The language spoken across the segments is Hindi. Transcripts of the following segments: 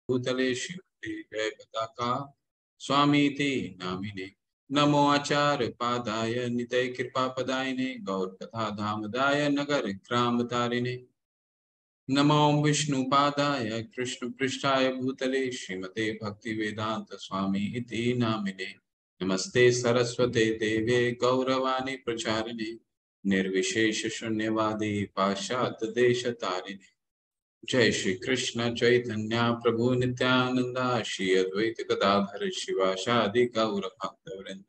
भूतले श्रीमते जय पताका स्वामीति नामिने। नमो आचार्य पादाय नितय कृपा पदायिने गौर कथा धामदाय नगर ग्राम तारिणे। नमो विष्णुपादाय कृष्ण पृष्ठाय भूतले श्रीमते भक्ति वेदांत स्वामी इति नामिने। नमस्ते सरस्वते देवे गौरवाणी प्रचारिणे निर्विशेष शून्यवादी पाश्चात्य देश तारिणे। जय श्री कृष्ण चैतन्य प्रभु नित्यानंदा श्री अद्वैत गदाधर शिवासादि गौर भक्त वृंद।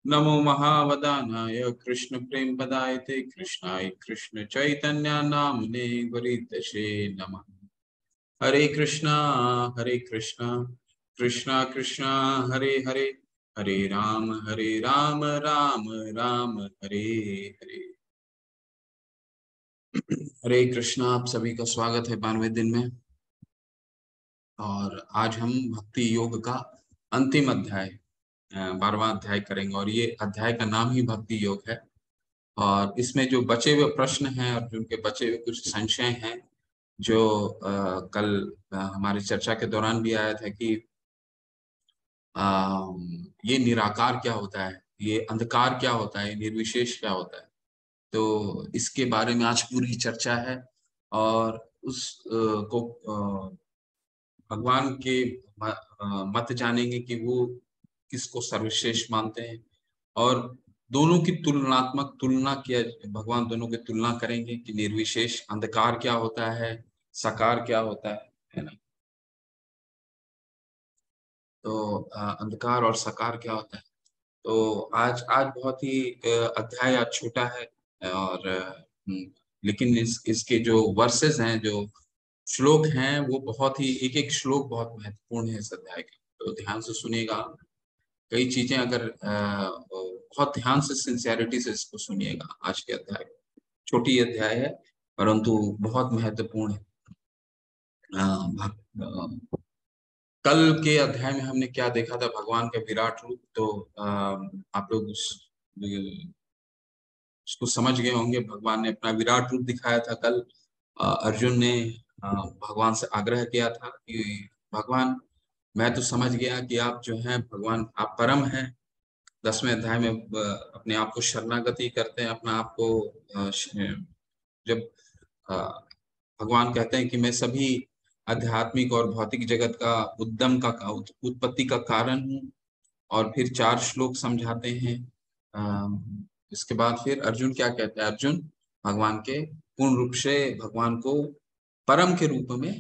नमो महावदानाय कृष्ण प्रेम पदायते कृष्णाय कृष्ण चैतन्य नामने वरितशे नमः। हरे कृष्णा कृष्णा कृष्णा हरे हरे, हरे राम राम राम हरे हरे। हरे कृष्णा, आप सभी का स्वागत है 92वें दिन में। और आज हम भक्ति योग का अंतिम अध्याय 12वां अध्याय करेंगे और ये अध्याय का नाम ही भक्ति योग है। और इसमें जो बचे हुए प्रश्न हैं और जिनके बचे हुए कुछ संशय हैं जो कल हमारी चर्चा के दौरान भी आया था कि ये निराकार क्या होता है, ये अंधकार क्या होता है, निर्विशेष क्या होता है, तो इसके बारे में आज पूरी चर्चा है। और उस को भगवान के मत जानेंगे कि वो किसको सर्वश्रेष्ठ मानते हैं और दोनों की तुलनात्मक तुलना किया, भगवान दोनों की तुलना करेंगे कि निर्विशेष अंधकार क्या होता है, साकार क्या होता है ना। तो अंधकार और साकार क्या होता है। तो आज आज बहुत ही अध्याय आज छोटा है और लेकिन इसके जो वर्सेस हैं, जो श्लोक हैं, वो बहुत ही एक एक श्लोक बहुत महत्वपूर्ण है इस अध्याय के। तो ध्यान से सुनिएगा, कई चीजें अगर बहुत ध्यान से सिंसियरिटी से इसको सुनिएगा। आज के अध्याय छोटी अध्याय है परंतु बहुत महत्वपूर्ण है। कल के अध्याय में हमने क्या देखा था, भगवान का विराट रूप। तो आप लोग उसको समझ गए होंगे। भगवान ने अपना विराट रूप दिखाया था कल। अर्जुन ने भगवान से आग्रह किया था कि भगवान, मैं तो समझ गया कि आप जो हैं भगवान, आप परम हैं। 10वें अध्याय में अपने आप को शरणागति करते हैं, अपना आप को जब भगवान कहते हैं कि मैं सभी आध्यात्मिक और भौतिक जगत का उद्गम का उत्पत्ति का कारण हूँ। और फिर 4 श्लोक समझाते हैं। इसके बाद फिर अर्जुन क्या कहते हैं, अर्जुन भगवान के पूर्ण रूप से भगवान को परम के रूप में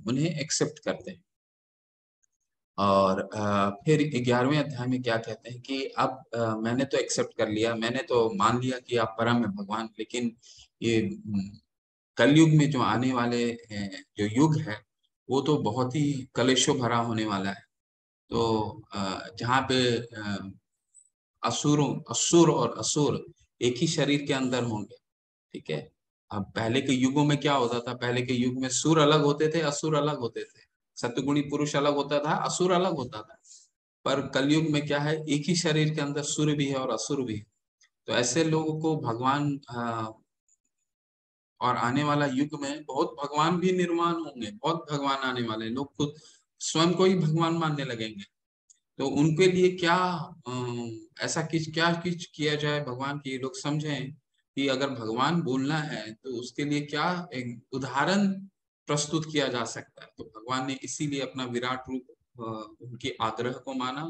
उन्हें एक्सेप्ट करते हैं। और फिर 11वें अध्याय में क्या कहते हैं कि अब मैंने तो एक्सेप्ट कर लिया, मैंने तो मान लिया कि आप परम है भगवान, लेकिन ये कलयुग में जो आने वाले जो युग है वो तो बहुत ही कलेशों भरा होने वाला है। तो जहाँ पे असुर और असुर एक ही शरीर के अंदर होंगे, ठीक है। अब पहले के युगों में क्या होता था, पहले के युग में सुर अलग होते थे, असुर अलग होते थे, सत्वगुणी पुरुष अलग होता था, असुर अलग होता था। पर कलयुग में क्या है, एक ही शरीर के अंदर सुर भी है और असुर भी है। तो ऐसे लोगों को भगवान और आने वाला युग में बहुत भगवान भी निर्माण होंगे, बहुत भगवान आने वाले लोग खुद स्वयं को ही भगवान मानने लगेंगे। तो उनके लिए क्या ऐसा कुछ किया जाए भगवान की, ये लोग समझें कि अगर भगवान बोलना है तो उसके लिए क्या एक उदाहरण प्रस्तुत किया जा सकता है। तो भगवान ने इसीलिए अपना विराट रूप उनके आग्रह को माना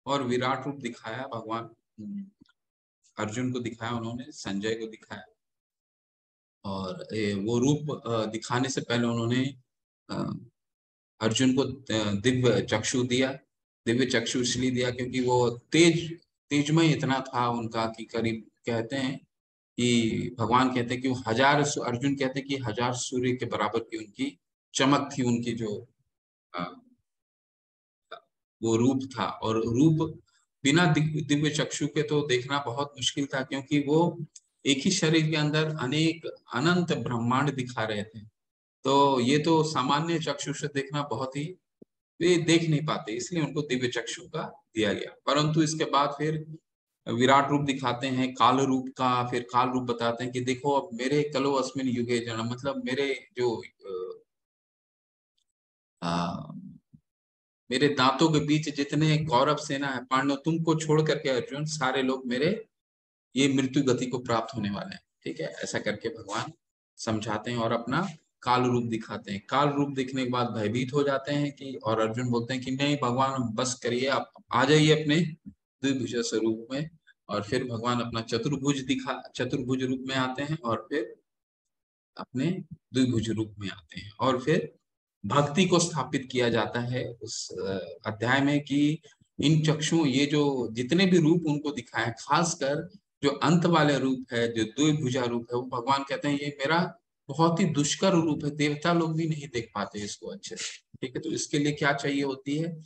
और विराट रूप दिखाया। भगवान अर्जुन को दिखाया, उन्होंने संजय को दिखाया। और वो रूप दिखाने से पहले उन्होंने अर्जुन को दिव्य चक्षु दिया। दिव्य चक्षु इसलिए दिया क्योंकि वो तेजमय इतना था उनका कि करीब कहते हैं कि भगवान कहते हैं कि वो अर्जुन कहते हैं कि 1000 सूर्य के बराबर की उनकी चमक थी, उनकी जो वो रूप था। और रूप बिना दिव्य चक्षु के तो देखना बहुत मुश्किल था, क्योंकि वो एक ही शरीर के अंदर अनेक अनंत ब्रह्मांड दिखा रहे थे। तो ये तो सामान्य चक्षु से देखना बहुत ही, वे देख नहीं पाते, इसलिए उनको दिव्य चक्षु का दिया गया। परंतु इसके बाद फिर विराट रूप दिखाते हैं, काल रूप का। फिर काल रूप बताते हैं कि देखो अब मेरे कलो अस्मिन युगे जन्म, मतलब मेरे जो मेरे दांतों के बीच जितने कौरव सेना है पांडव, तुमको छोड़ करके अर्जुन सारे लोग मेरे ये मृत्यु गति को प्राप्त होने वाले हैं। ठीक है, ऐसा करके भगवान समझाते हैं और अपना काल रूप दिखाते हैं। काल रूप दिखने के बाद भयभीत हो जाते हैं कि, और अर्जुन बोलते हैं कि नहीं भगवान बस करिए, आप आ जाइए अपने द्विभुज स्वरूप में। और फिर भगवान अपना चतुर्भुज रूप में आते हैं और फिर अपने द्विभुज रूप में आते हैं। और फिर भक्ति को स्थापित किया जाता है उस अध्याय में कि इन चक्षुओं, ये जो जितने भी रूप उनको दिखाए, खासकर जो अंत वाले रूप है, जो द्विभुजा रूप है, वो भगवान कहते हैं ये मेरा बहुत ही दुष्कर रूप है, देवता लोग भी नहीं देख पाते इसको अच्छे से। ठीक है, तो इसके लिए क्या चाहिए होती है?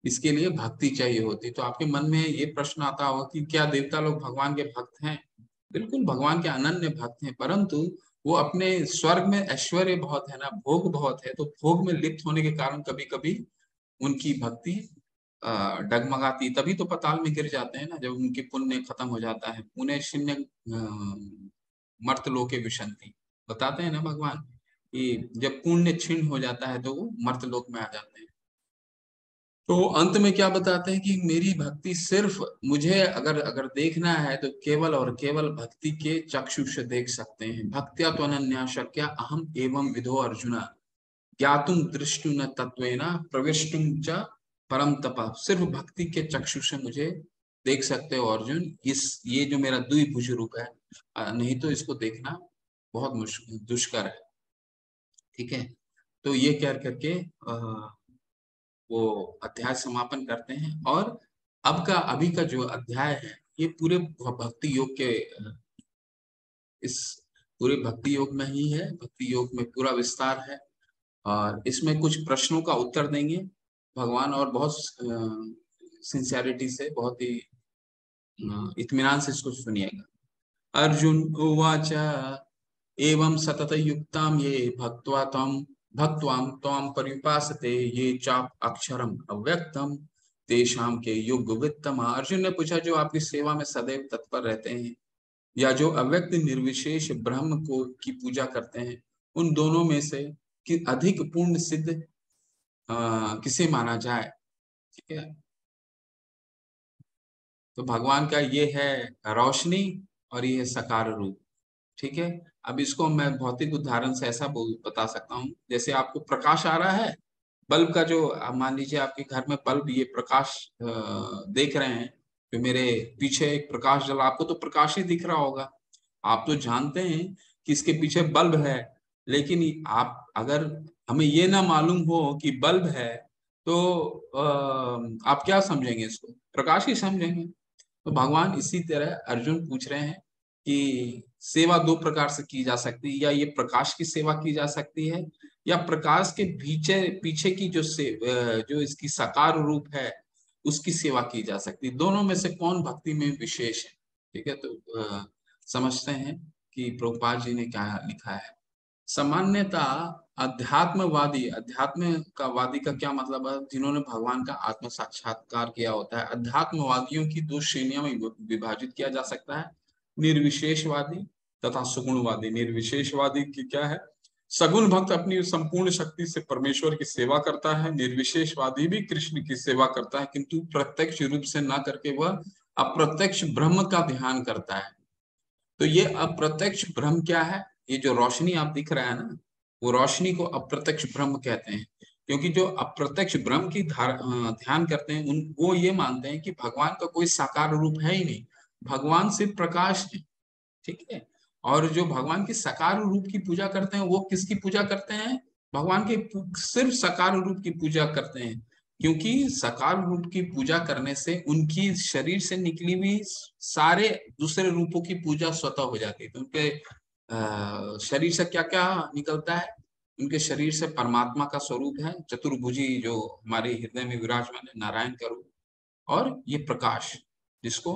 इसके लिए भक्ति चाहिए होती है। तो आपके मन में ये प्रश्न आता होगा कि क्या देवता लोग भगवान के भक्त हैं? बिल्कुल भगवान के अनन्य भक्त हैं, परंतु वो अपने स्वर्ग में ऐश्वर्य बहुत है ना, भोग बहुत है, तो भोग में लिप्त होने के कारण कभी कभी उनकी भक्ति डगमगाती, तभी तो पताल में गिर जाते हैं ना, जब उनकी पुण्य खत्म हो जाता है। पुण्य शून्य मर्त लोके विशंति, बताते हैं ना भगवान कि जब पुण्य क्षीण हो जाता है तो वो मर्त लोक में आ जाते हैं। तो अंत में क्या बताते हैं कि मेरी भक्ति सिर्फ मुझे अगर अगर देखना है तो केवल और केवल भक्ति के चक्षु से देख सकते हैं। भक्त्या तो अनन्या शक्या अहम एवं विधो अर्जुना ज्ञातुम दृष्टुम तत्वेन प्रविष्टुम च परम तप। सिर्फ भक्ति के चक्षु से मुझे देख सकते हो अर्जुन, इस ये जो मेरा द्विभुज रूप है, नहीं तो इसको देखना बहुत मुश्किल दुष्कर है। ठीक है, तो ये कह करके वो अध्याय समापन करते हैं। और अभी का जो अध्याय है ये पूरे भक्ति योग के इस पूरे भक्ति योग में ही है, भक्ति योग में पूरा विस्तार है। और इसमें कुछ प्रश्नों का उत्तर देंगे भगवान, और बहुत सिंसियरिटी से, बहुत ही इत्मीनान से इसको सुनिएगा। अर्जुन उवाच एवं सतत युक्ताम ये भक्त्वाम त्वाम पर्युपासते ये चाप अक्षरम अव्यक्तम तेषाम के युग वित्तम। अर्जुन ने पूछा, जो आपकी सेवा में सदैव तत्पर रहते हैं या जो अव्यक्त निर्विशेष ब्रह्म को की पूजा करते हैं, उन दोनों में से कि अधिक पूर्ण सिद्ध किसे माना जाए? ठीक है, तो भगवान का ये है रोशनी और ये है सकार रूप। ठीक है, अब इसको मैं भौतिक उदाहरण से ऐसा बता सकता हूँ, जैसे आपको प्रकाश आ रहा है, बल्ब का जो मान लीजिए आपके घर में बल्ब, ये प्रकाश देख रहे हैं, तो मेरे पीछे एक प्रकाश जला, आपको तो प्रकाश ही दिख रहा होगा, आप तो जानते हैं कि इसके पीछे बल्ब है। लेकिन आप अगर हमें ये ना मालूम हो कि बल्ब है तो आप क्या समझेंगे? इसको प्रकाश ही समझेंगे। तो भगवान इसी तरह अर्जुन पूछ रहे हैं कि सेवा दो प्रकार से की जा सकती है, या ये प्रकाश की सेवा की जा सकती है, या प्रकाश के पीछे पीछे की जो इसकी साकार रूप है उसकी सेवा की जा सकती है। दोनों में से कौन भक्ति में विशेष है? ठीक है, तो समझते हैं कि प्रभुपाद जी ने क्या लिखा है। सामान्यता अध्यात्म का वादी का क्या मतलब है? जिन्होंने भगवान का आत्म साक्षात्कार किया होता है। अध्यात्मवादियों की दो श्रेणियों में विभाजित किया जा सकता है, निर्विशेषवादी तथा सगुणवादी। निर्विशेषवादी की क्या है? सगुण भक्त अपनी संपूर्ण शक्ति से परमेश्वर की सेवा करता है। निर्विशेषवादी भी कृष्ण की सेवा करता है, किंतु प्रत्यक्ष रूप से ना करके वह अप्रत्यक्ष ब्रह्म का ध्यान करता है। तो ये अप्रत्यक्ष ब्रह्म क्या है? ये जो रोशनी आप दिख रहा है ना, वो रोशनी को अप्रत्यक्ष ब्रह्म कहते हैं। क्योंकि जो अप्रत्यक्ष ब्रह्म की ध्यान करते हैं, उन वो ये मानते हैं कि भगवान का कोई साकार रूप है ही नहीं, भगवान सिर्फ प्रकाश है। ठीक है, और जो भगवान की साकार रूप की पूजा करते हैं, वो किसकी पूजा करते हैं? भगवान के सिर्फ साकार रूप की पूजा करते हैं। क्योंकि साकार रूप की पूजा करने से उनकी शरीर से निकली हुई सारे दूसरे रूपों की पूजा स्वतः हो जाती है। तो उनके शरीर से क्या क्या निकलता है? उनके शरीर से परमात्मा का स्वरूप है, चतुर्भुजी जो हमारे हृदय में विराजमान है, नारायण का रूप, और ये प्रकाश जिसको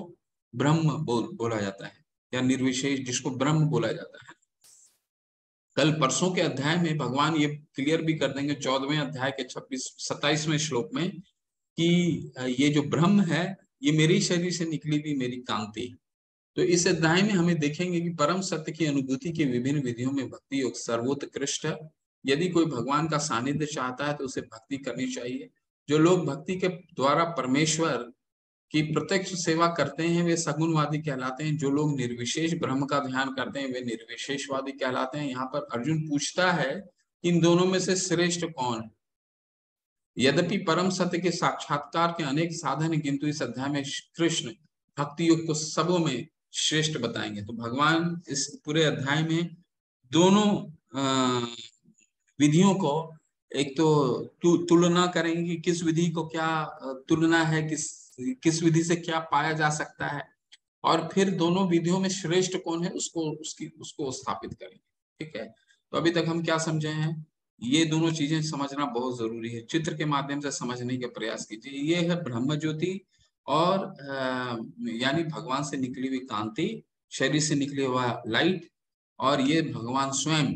ब्रह्म बोला जाता है, या निर्विशेष जिसको ब्रह्म बोला जाता है। कल परसों के अध्याय में भगवान ये क्लियर भी कर देंगे, 14वें अध्याय के 27वें श्लोक में, कि ये जो ब्रह्म है ये मेरे शरीर से निकली हुई मेरी कांति। तो इस अध्याय में हमें देखेंगे कि परम सत्य की अनुभूति के विभिन्न विधियों में भक्ति योग सर्वोत्कृष्ट यदि कोई भगवान का सानिध्य चाहता है तो उसे भक्ति करनी चाहिए। जो लोग भक्ति के द्वारा परमेश्वर की प्रत्यक्ष सेवा करते हैं वे सगुणवादी कहलाते हैं। जो लोग निर्विशेष ब्रह्म का ध्यान करते हैं वे निर्विशेषवादी कहलाते हैं। यहाँ पर अर्जुन पूछता है इन दोनों में से श्रेष्ठ कौन है। यद्यपि परम सत्य के साक्षात्कार के अनेक साधन हैं, किंतु इस अध्याय में कृष्ण भक्ति योग को सबों में श्रेष्ठ बताएंगे। तो भगवान इस पूरे अध्याय में दोनों विधियों को एक तो तुलना करेंगे कि किस विधि को क्या तुलना है, किस विधि से क्या पाया जा सकता है, और फिर दोनों विधियों में श्रेष्ठ कौन है उसको स्थापित करेंगे। ठीक है, तो अभी तक हम क्या समझे हैं, ये दोनों चीजें समझना बहुत जरूरी है। चित्र के माध्यम से समझने का प्रयास कीजिए। ये है ब्रह्म ज्योति और यानी भगवान से निकली हुई कांति, शरीर से निकले हुआ लाइट, और ये भगवान स्वयं।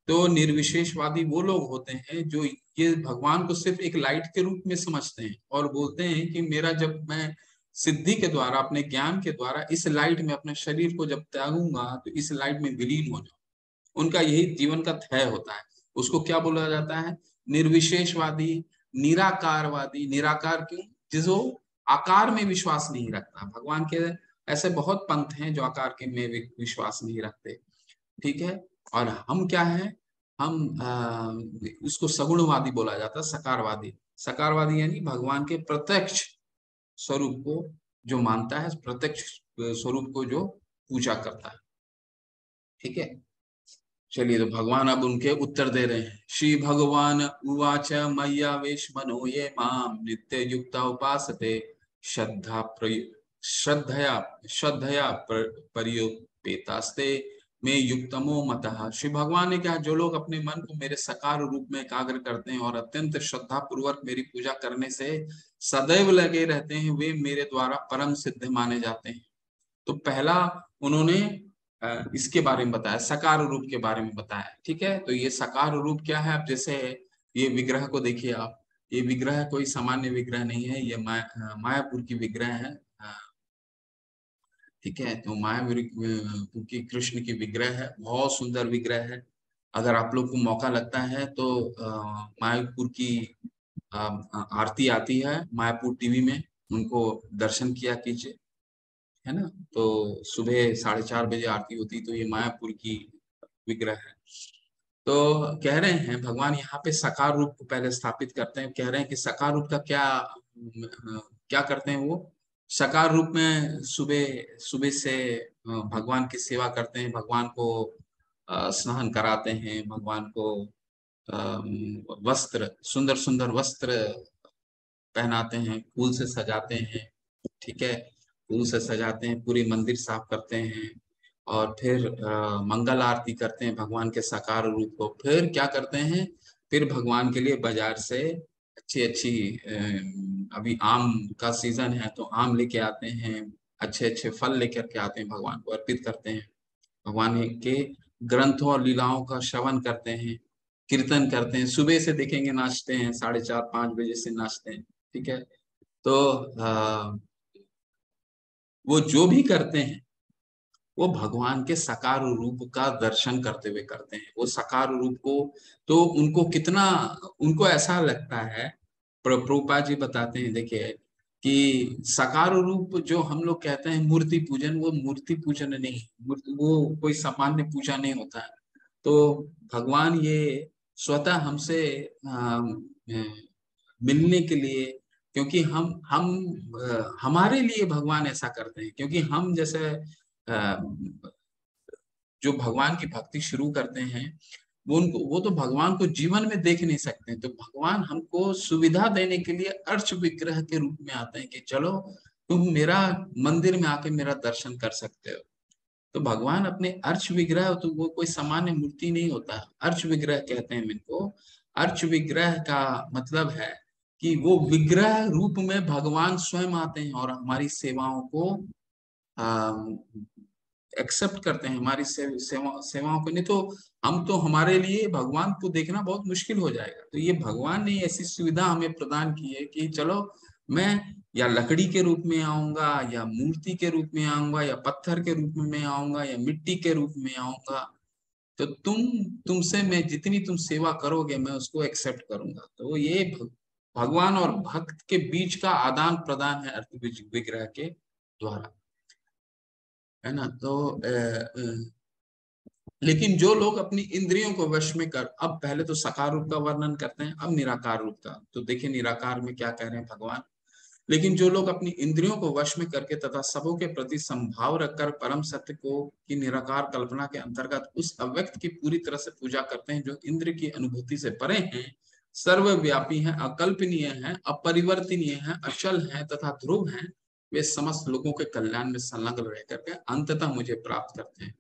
तो निर्विशेषवादी वो लोग होते हैं जो ये भगवान को सिर्फ एक लाइट के रूप में समझते हैं और बोलते हैं कि मेरा जब मैं सिद्धि के द्वारा अपने ज्ञान के द्वारा इस लाइट में अपने शरीर को जब त्यागूंगा तो इस लाइट में विलीन हो जाऊं। उनका यही जीवन का ध्येय होता है। उसको क्या बोला जाता है, निर्विशेषवादी, निराकारवादी। निराकार क्यों, जो आकार में विश्वास नहीं रखता। भगवान के ऐसे बहुत पंथ हैं जो आकार के में विश्वास नहीं रखते। ठीक है, और हम क्या है, हम उसको सगुणवादी बोला जाता है, सकारवादी। सकारवादी यानी भगवान के प्रत्यक्ष स्वरूप को जो मानता है, प्रत्यक्ष स्वरूप को जो पूजा करता है। ठीक है, चलिए, तो भगवान अब उनके उत्तर दे रहे हैं। श्री भगवान उवाच मय्यावेश मनो ये माम नित्य युक्ता उपासते श्रद्धया पर्युपेतास्ते में युक्तमो मतः। श्री भगवान ने कहा, जो लोग अपने मन को मेरे सकार रूप में एकाग्र करते हैं और अत्यंत श्रद्धा पूर्वक मेरी पूजा करने से सदैव लगे रहते हैं, वे मेरे द्वारा परम सिद्ध माने जाते हैं। तो पहला उन्होंने इसके बारे में बताया, सकार रूप के बारे में बताया। ठीक है, तो ये सकार रूप क्या है, आप जैसे ये विग्रह को देखिए आप, ये विग्रह कोई सामान्य विग्रह नहीं है, ये मायापुर की विग्रह है। ठीक है, तो मायापुर की कृष्ण की विग्रह है, बहुत सुंदर विग्रह है। अगर आप लोग को मौका लगता है तो मायापुर की आरती आती है मायापुर टीवी में, उनको दर्शन किया कीजिए, है ना। तो सुबह 4:30 बजे आरती होती, तो ये मायापुर की विग्रह है। तो कह रहे हैं भगवान यहाँ पे सकार रूप को पहले स्थापित करते हैं। कह रहे हैं कि सकार रूप का क्या करते हैं, वो सकार रूप में सुबह सुबह से भगवान की सेवा करते हैं, भगवान को स्नान कराते हैं, भगवान को वस्त्र, सुंदर सुंदर वस्त्र पहनाते हैं, फूल से सजाते हैं। ठीक है, फूल से सजाते हैं, पूरी मंदिर साफ करते हैं, और फिर मंगल आरती करते हैं भगवान के साकार रूप को। फिर क्या करते हैं, फिर भगवान के लिए बाजार से अच्छी अच्छी अभी आम का सीजन है तो आम लेके आते हैं, अच्छे अच्छे फल लेकर के आते हैं, भगवान को अर्पित करते हैं, भगवान के ग्रंथों और लीलाओं का श्रवण करते हैं, कीर्तन करते हैं। सुबह से देखेंगे नाचते हैं, 4:30-5 बजे से नाचते हैं। ठीक है, तो वो जो भी करते हैं वो भगवान के साकार रूप का दर्शन करते हुए करते हैं। वो साकार रूप को, तो उनको कितना, उनको ऐसा लगता है, प्रभुपाद जी बताते हैं, देखिए कि साकार रूप जो हम लोग कहते हैं मूर्ति पूजन, वो मूर्ति पूजन नहीं, वो कोई सामान्य पूजा नहीं होता है। तो भगवान ये स्वतः हमसे मिलने के लिए, क्योंकि हमारे लिए भगवान ऐसा करते हैं, क्योंकि हम जैसे जो भगवान की भक्ति शुरू करते हैं वो तो भगवान को जीवन में देख नहीं सकते, तो भगवान हमको सुविधा देने के लिए अर्च विग्रह के रूप में आते हैं कि चलो तुम मेरा मंदिर में आके मेरा दर्शन कर सकते हो। तो भगवान अपने अर्च विग्रह, तो वो कोई सामान्य मूर्ति नहीं होता, अर्च विग्रह कहते हैं इनको। अर्च विग्रह का मतलब है कि वो विग्रह रूप में भगवान स्वयं आते हैं और हमारी सेवाओं को एक्सेप्ट करते हैं, हमारी सेवाओं को। नहीं तो हम तो, हमारे लिए भगवान को देखना बहुत मुश्किल हो जाएगा। तो ये भगवान ने ऐसी सुविधा हमें प्रदान की है कि चलो मैं या लकड़ी के रूप में आऊंगा, या मूर्ति के रूप में आऊंगा, या पत्थर के रूप में आऊंगा, या मिट्टी के रूप में आऊंगा, तो तुमसे मैं जितनी तुम सेवा करोगे मैं उसको एक्सेप्ट करूंगा। तो ये भगवान और भक्त के बीच का आदान प्रदान है अर्थ विग्रह के द्वारा, है ना। तो लेकिन जो लोग अपनी इंद्रियों को वश में कर, अब पहले तो साकार रूप का वर्णन करते हैं, अब निराकार रूप का। तो देखिए निराकार में क्या कह रहे हैं भगवान। लेकिन जो लोग अपनी इंद्रियों को वश में करके तथा सबों के प्रति संभाव रखकर परम सत्य को की निराकार कल्पना के अंतर्गत उस अव्यक्त की पूरी तरह से पूजा करते हैं, जो इंद्र की अनुभूति से परे हैं, सर्वव्यापी हैं, अकल्पनीय हैं, अपरिवर्तनीय हैं, अचल हैं तथा ध्रुव हैं, वे समस्त लोगों के कल्याण में संलग्न रह करके अंततः मुझे प्राप्त करते हैं।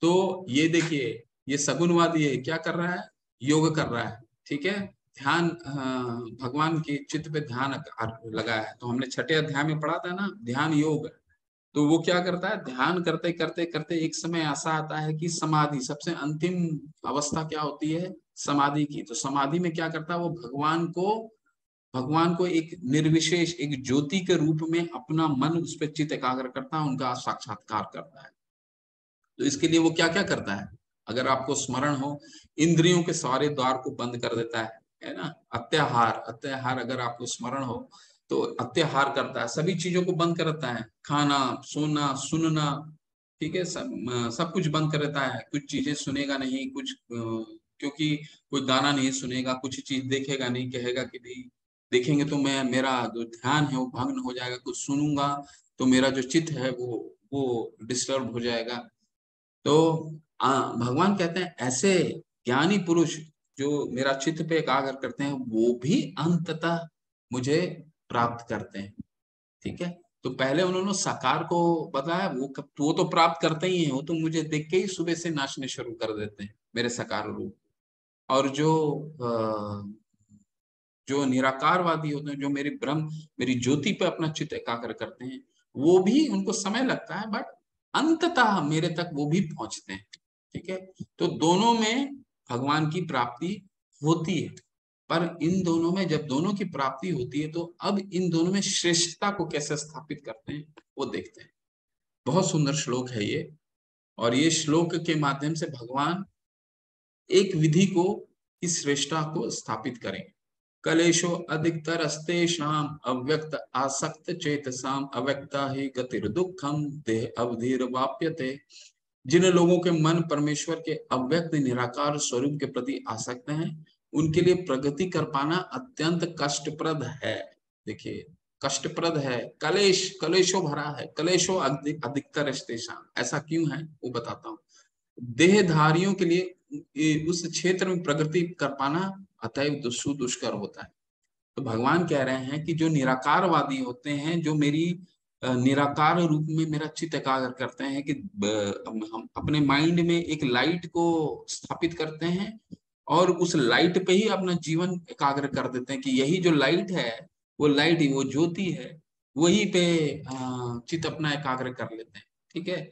तो ये देखिए, ये सगुणवादी है, क्या कर रहा है, योग कर रहा है, ठीक है, ध्यान भगवान के चित्त पे ध्यान लगाया है। तो हमने छठे अध्याय में पढ़ा था ना, ध्यान योग। तो वो क्या करता है, ध्यान करते करते करते एक समय ऐसा आता है कि समाधि, सबसे अंतिम अवस्था क्या होती है, समाधि की। तो समाधि में क्या करता है वो, भगवान को एक निर्विशेष, एक ज्योति के रूप में अपना मन उस पर चित्त एकाग्र करता है, उनका साक्षात्कार करता है। तो इसके लिए वो क्या क्या करता है, अगर आपको स्मरण हो, इंद्रियों के सारे द्वार को बंद कर देता है ना। अत्याहार अगर आपको स्मरण हो तो अत्याहार करता है, सभी चीजों को बंद करता है, खाना, सोना, सुनना, ठीक है, सब कुछ बंद कर देता है। कुछ चीजें सुनेगा नहीं, कुछ क्योंकि कोई गाना नहीं सुनेगा, कुछ चीज देखेगा नहीं, कहेगा कि नहीं देखेंगे तो मैं, मेरा जो ध्यान है वो भंग हो जाएगा, कुछ सुनूंगा तो मेरा जो चित्त है वो डिस्टर्ब हो जाएगा। तो भगवान कहते हैं ऐसे ज्ञानी पुरुष जो मेरा चित्त पे एकाग्र करते हैं वो भी अंततः मुझे प्राप्त करते हैं, ठीक है। तो पहले उन्होंने साकार को बताया, वो तो प्राप्त करते ही हैं, वो तो मुझे देख के ही सुबह से नाचने शुरू कर देते हैं, मेरे साकार रूप। और जो निराकारवादी होते हैं, जो मेरी ज्योति पे अपना चित्त एकाग्र करते हैं, वो भी, उनको समय लगता है बट अंततः मेरे तक वो भी पहुंचते हैं, ठीक है। तो दोनों में भगवान की प्राप्ति होती है। पर इन दोनों में जब दोनों की प्राप्ति होती है तो अब इन दोनों में श्रेष्ठता को कैसे स्थापित करते हैं वो देखते हैं। बहुत सुंदर श्लोक है ये, और ये श्लोक के माध्यम से भगवान एक विधि को, इस श्रेष्ठता को स्थापित करेंगे। कलेशो अधिकतर अस्तेषाम अव्यक्त आसक्त चेतसाम अव्यक्ता ही गतिर दुखम देह अवधिर वाप्यते। जिन लोगों के मन परमेश्वर के अव्यक्त निराकार स्वरूप के प्रति आसक्त हैं, उनके लिए प्रगति कर पाना अत्यंत कष्टप्रद है। देखिए, कष्टप्रद है, कलेशो भरा है, कलेशो अधिकतर अस्तेषाम, ऐसा क्यों है वो बताता हूँ। देहधारियों के लिए उस क्षेत्र में प्रगति कर पाना अतएव सुदुष्कर होता है। तो भगवान कह रहे हैं कि जो निराकारवादी होते हैं, जो मेरी निराकार रूप में मेरा चित्त एकाग्र करते हैं, कि हम अपने माइंड में एक लाइट को स्थापित करते हैं और उस लाइट पे ही अपना जीवन एकाग्र कर देते हैं, कि यही जो लाइट है, वो लाइट ही, वो ज्योति है, वही पे चित्त अपना एकाग्र कर लेते हैं, ठीक है।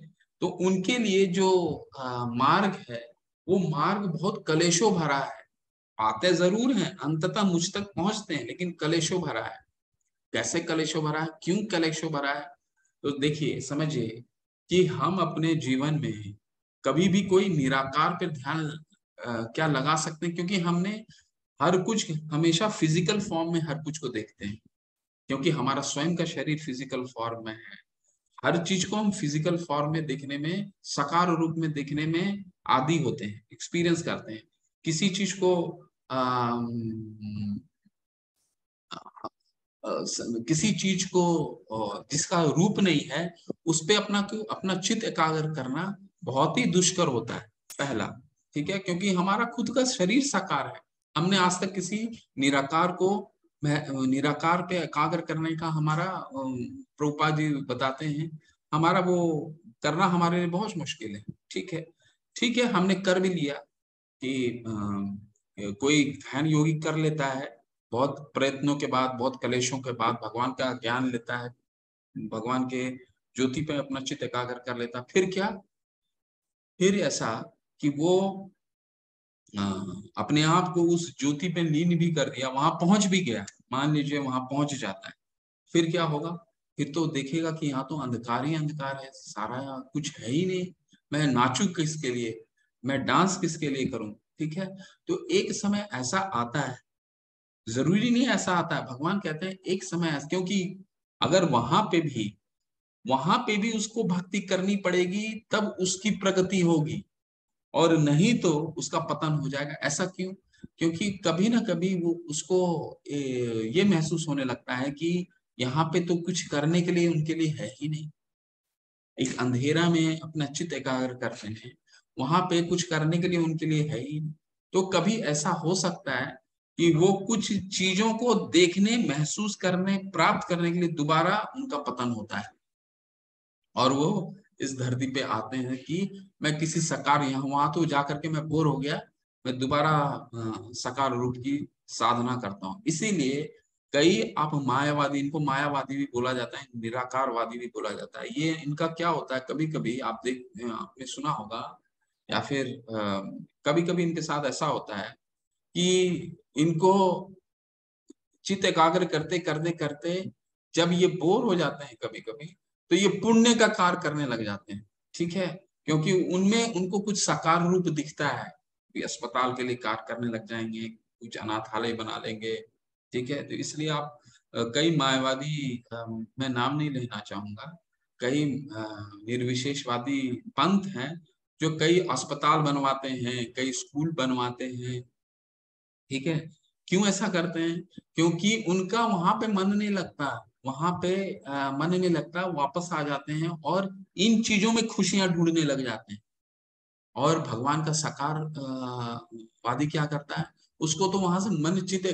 तो उनके लिए जो मार्ग है, वो मार्ग बहुत कलेशों भरा है। आते जरूर हैं, अंततः मुझ तक पहुंचते हैं, लेकिन कलेशों भरा है। कैसे कलेशों भरा है, क्यों कलेशों भरा है, तो देखिए, समझिए कि हम अपने जीवन में कभी भी कोई निराकार पे ध्यान क्या लगा सकते हैं, क्योंकि हमने हर कुछ हमेशा फिजिकल फॉर्म में हर कुछ को देखते हैं, क्योंकि हमारा स्वयं का शरीर फिजिकल फॉर्म में है। हर चीज को हम फिजिकल फॉर्म में देखने में, साकार रूप में देखने में आदी होते हैं, एक्सपीरियंस करते हैं। किसी चीज को किसी चीज को जिसका रूप नहीं है, उस पे अपना चित्त एकाग्र करना बहुत ही दुष्कर होता है, पहला, ठीक है। क्योंकि हमारा खुद का शरीर साकार है, हमने आज तक किसी निराकार को, निराकार पे एकाग्र करने का हमारा, प्रभुपाद जी बताते हैं, हमारा वो करना हमारे लिए बहुत मुश्किल है, ठीक है। ठीक है, हमने कर भी लिया कि कोई ध्यान योगी कर लेता है, बहुत प्रयत्नों के बाद, बहुत कलेशों के बाद भगवान का ज्ञान लेता है, भगवान के ज्योति पे अपना चित्त एकाग्र कर लेता है। फिर क्या, फिर ऐसा कि वो अपने आप को उस ज्योति पे लीन भी कर दिया, वहां पहुंच भी गया, मान लीजिए वहां पहुंच जाता है। फिर क्या होगा, फिर तो देखेगा कि यहाँ तो अंधकार ही अंधकार है, सारा यहाँ कुछ है ही नहीं, मैं नाचू किसके लिए। मैं डांस किसके लिए करूं? ठीक है, तो एक समय ऐसा आता है, जरूरी नहीं ऐसा आता है, भगवान कहते हैं एक समय ऐसा, क्योंकि अगर वहां पे भी उसको भक्ति करनी पड़ेगी तब उसकी प्रगति होगी, और नहीं तो उसका पतन हो जाएगा। ऐसा क्यों? क्योंकि कभी ना कभी वो उसको ये महसूस होने लगता है कि यहाँ पे तो कुछ करने के लिए उनके लिए है ही नहीं। एक अंधेरा में अपना चित्त एकाग्र करते हैं, वहां पे कुछ करने के लिए उनके लिए है ही नहीं। तो कभी ऐसा हो सकता है कि वो कुछ चीजों को देखने, महसूस करने, प्राप्त करने के लिए दोबारा उनका पतन होता है, और वो इस धरती पे आते हैं कि मैं किसी साकार, यहाँ वहां तो जाकर के मैं बोर हो गया, मैं दोबारा साकार रूप की साधना करता हूँ। इसीलिए कई आप मायावादी, इनको मायावादी भी बोला जाता है, निराकारवादी भी बोला जाता है। ये इनका क्या होता है, कभी कभी आप आपने सुना होगा, या फिर कभी कभी इनके साथ ऐसा होता है कि इनको चित्त एकाग्र करते करते करते जब ये बोर हो जाते हैं कभी कभी, तो ये पुण्य का कार्य करने लग जाते हैं। ठीक है, क्योंकि उनमें उनको कुछ साकार रूप दिखता है, कि अस्पताल के लिए कार्य करने लग जाएंगे, कुछ अनाथालय बना लेंगे। ठीक है, तो इसलिए आप कई मायावादी, मैं नाम नहीं लेना चाहूंगा, कई निर्विशेषवादी पंथ हैं जो कई अस्पताल बनवाते हैं, कई स्कूल बनवाते हैं। ठीक है, क्यों ऐसा करते हैं? क्योंकि उनका वहां पे मन नहीं लगता, वहां पे मन नहीं लगता, वापस आ जाते हैं और इन चीजों में खुशियां ढूंढने लग जाते हैं। और भगवान का साकार वादी क्या करता है, उसको तो वहां से मन चित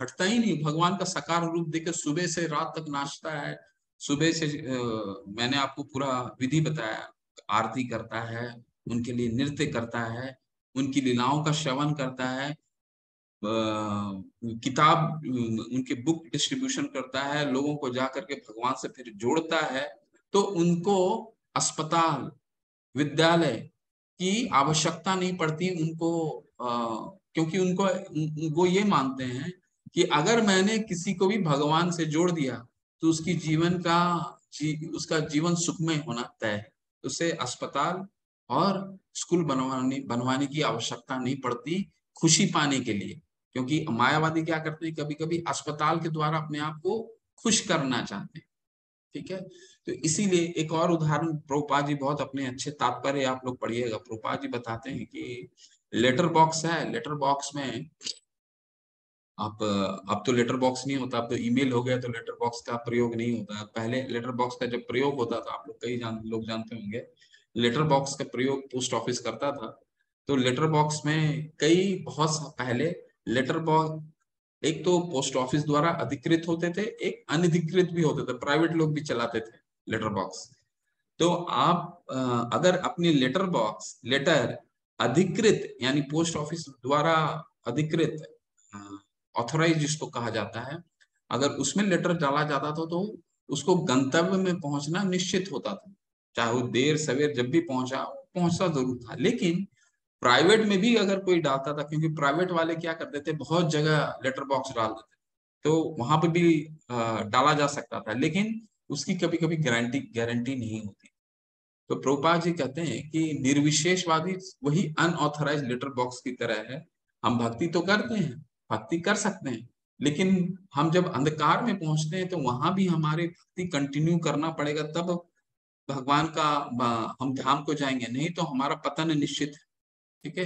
हटता ही नहीं, भगवान का साकार रूप देकर सुबह से रात तक नाचता है। सुबह से मैंने आपको पूरा विधि बताया, आरती करता है, उनके लिए नृत्य करता है, उनकी लीलाओं का श्रवण करता है, किताब, उनके बुक डिस्ट्रीब्यूशन करता है, लोगों को जाकर के भगवान से फिर जोड़ता है। तो उनको अस्पताल, विद्यालय की आवश्यकता नहीं पड़ती उनको, क्योंकि उनको वो ये मानते हैं कि अगर मैंने किसी को भी भगवान से जोड़ दिया तो उसकी जीवन का उसका जीवन सुखमय होना तय है। उसे अस्पताल और स्कूल बनवाने बनवाने की आवश्यकता नहीं पड़ती खुशी पाने के लिए। क्योंकि मायावादी क्या करते हैं, कभी कभी अस्पताल के द्वारा अपने आप को खुश करना चाहते हैं। ठीक है, तो इसीलिए एक और उदाहरण प्रभुपाद जी बहुत अपने अच्छे तात्पर्य, आप लोग पढ़िएगा, प्रभुपाद जी बताते हैं कि लेटर बॉक्स है, लेटर बॉक्स में आप, अब तो लेटर बॉक्स नहीं होता, अब तो ईमेल हो गया, तो लेटर बॉक्स का प्रयोग नहीं होता। पहले लेटर बॉक्स का जब प्रयोग होता था, आप लोग कई लोग जानते होंगे, लेटर बॉक्स का प्रयोग पोस्ट ऑफिस करता था। तो लेटर बॉक्स में कई बहुत पहले लेटर बॉक्स, एक तो पोस्ट ऑफिस द्वारा अधिकृत होते थे, एक अनधिकृत भी होते थे, प्राइवेट लोग भी चलाते थे लेटर बॉक्स। तो आप अगर अपनी लेटर बॉक्स, लेटर अधिकृत यानी पोस्ट ऑफिस द्वारा अधिकृत, ऑथोराइज जिसको कहा जाता है, अगर उसमें लेटर डाला जाता था तो उसको गंतव्य में पहुंचना निश्चित होता था, चाहे वो देर सवेर जब भी पहुंचा, पहुंचता जरूर था। लेकिन प्राइवेट में भी अगर कोई डालता था, क्योंकि प्राइवेट वाले क्या करते थे, बहुत जगह लेटर बॉक्स डाल देते, तो वहां पे भी डाला जा सकता था, लेकिन उसकी कभी कभी गारंटी गारंटी नहीं होती। तो प्रभुपाद जी कहते हैं कि निर्विशेषवादी वही अनऑथराइज लेटर बॉक्स की तरह है। हम भक्ति तो करते हैं, भक्ति कर सकते हैं, लेकिन हम जब अंधकार में पहुंचते हैं तो वहां भी हमारी भक्ति कंटिन्यू करना पड़ेगा, तब भगवान का हम धाम को जाएंगे, नहीं तो हमारा पतन निश्चित है। ठीक है,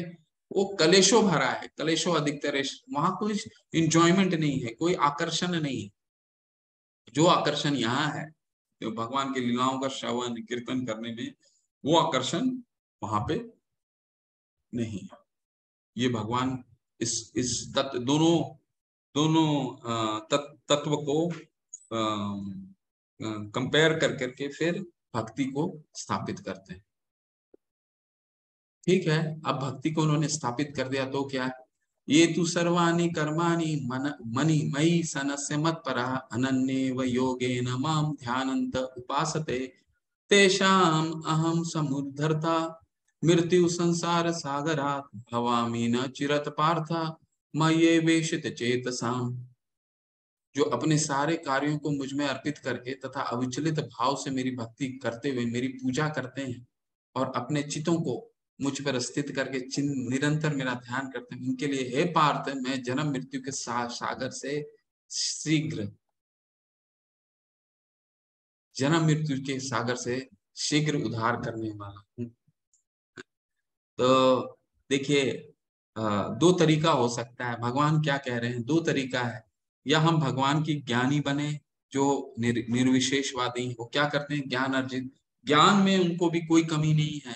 वो कलेशों भरा है, कलेशों अधिकतर, वहां कोई इंजॉयमेंट नहीं है, कोई आकर्षण नहीं है। जो आकर्षण यहाँ है, जो भगवान की लीलाओं का श्रवण कीर्तन करने में, वो आकर्षण वहां पे नहीं है। ये भगवान इस तत्व, दोनों दोनों तत्व को कंपेयर कर करके फिर भक्ति को स्थापित करते हैं। ठीक है, अब भक्ति को उन्होंने स्थापित कर दिया तो क्या है, ये तु सर्वाणि कर्माणि मनि मयि सनस्य मत्परः अनन्येव योगेन माम ध्यानन्त उपासते तेषाम् अहम समुद्धर्ता मृत्यु संसार सागरात् भवामि न चिरत पार्थ मय्ये वेशित चेतसाम। जो अपने सारे कार्यों को मुझ में अर्पित करके तथा अविचलित भाव से मेरी भक्ति करते हुए मेरी पूजा करते हैं और अपने चितों को मुझ पर स्थित करके निरंतर मेरा ध्यान करते हैं, उनके लिए हे पार्थ, मैं जन्म मृत्यु के सागर से शीघ्र, जन्म मृत्यु के सागर से शीघ्र उद्धार करने वाला हूँ। तो देखिए, दो तरीका हो सकता है। भगवान क्या कह रहे हैं, दो तरीका है। या हम भगवान की ज्ञानी बने, जो निर्विशेषवादी, वो क्या करते हैं, ज्ञान अर्जित, ज्ञान में उनको भी कोई कमी नहीं है,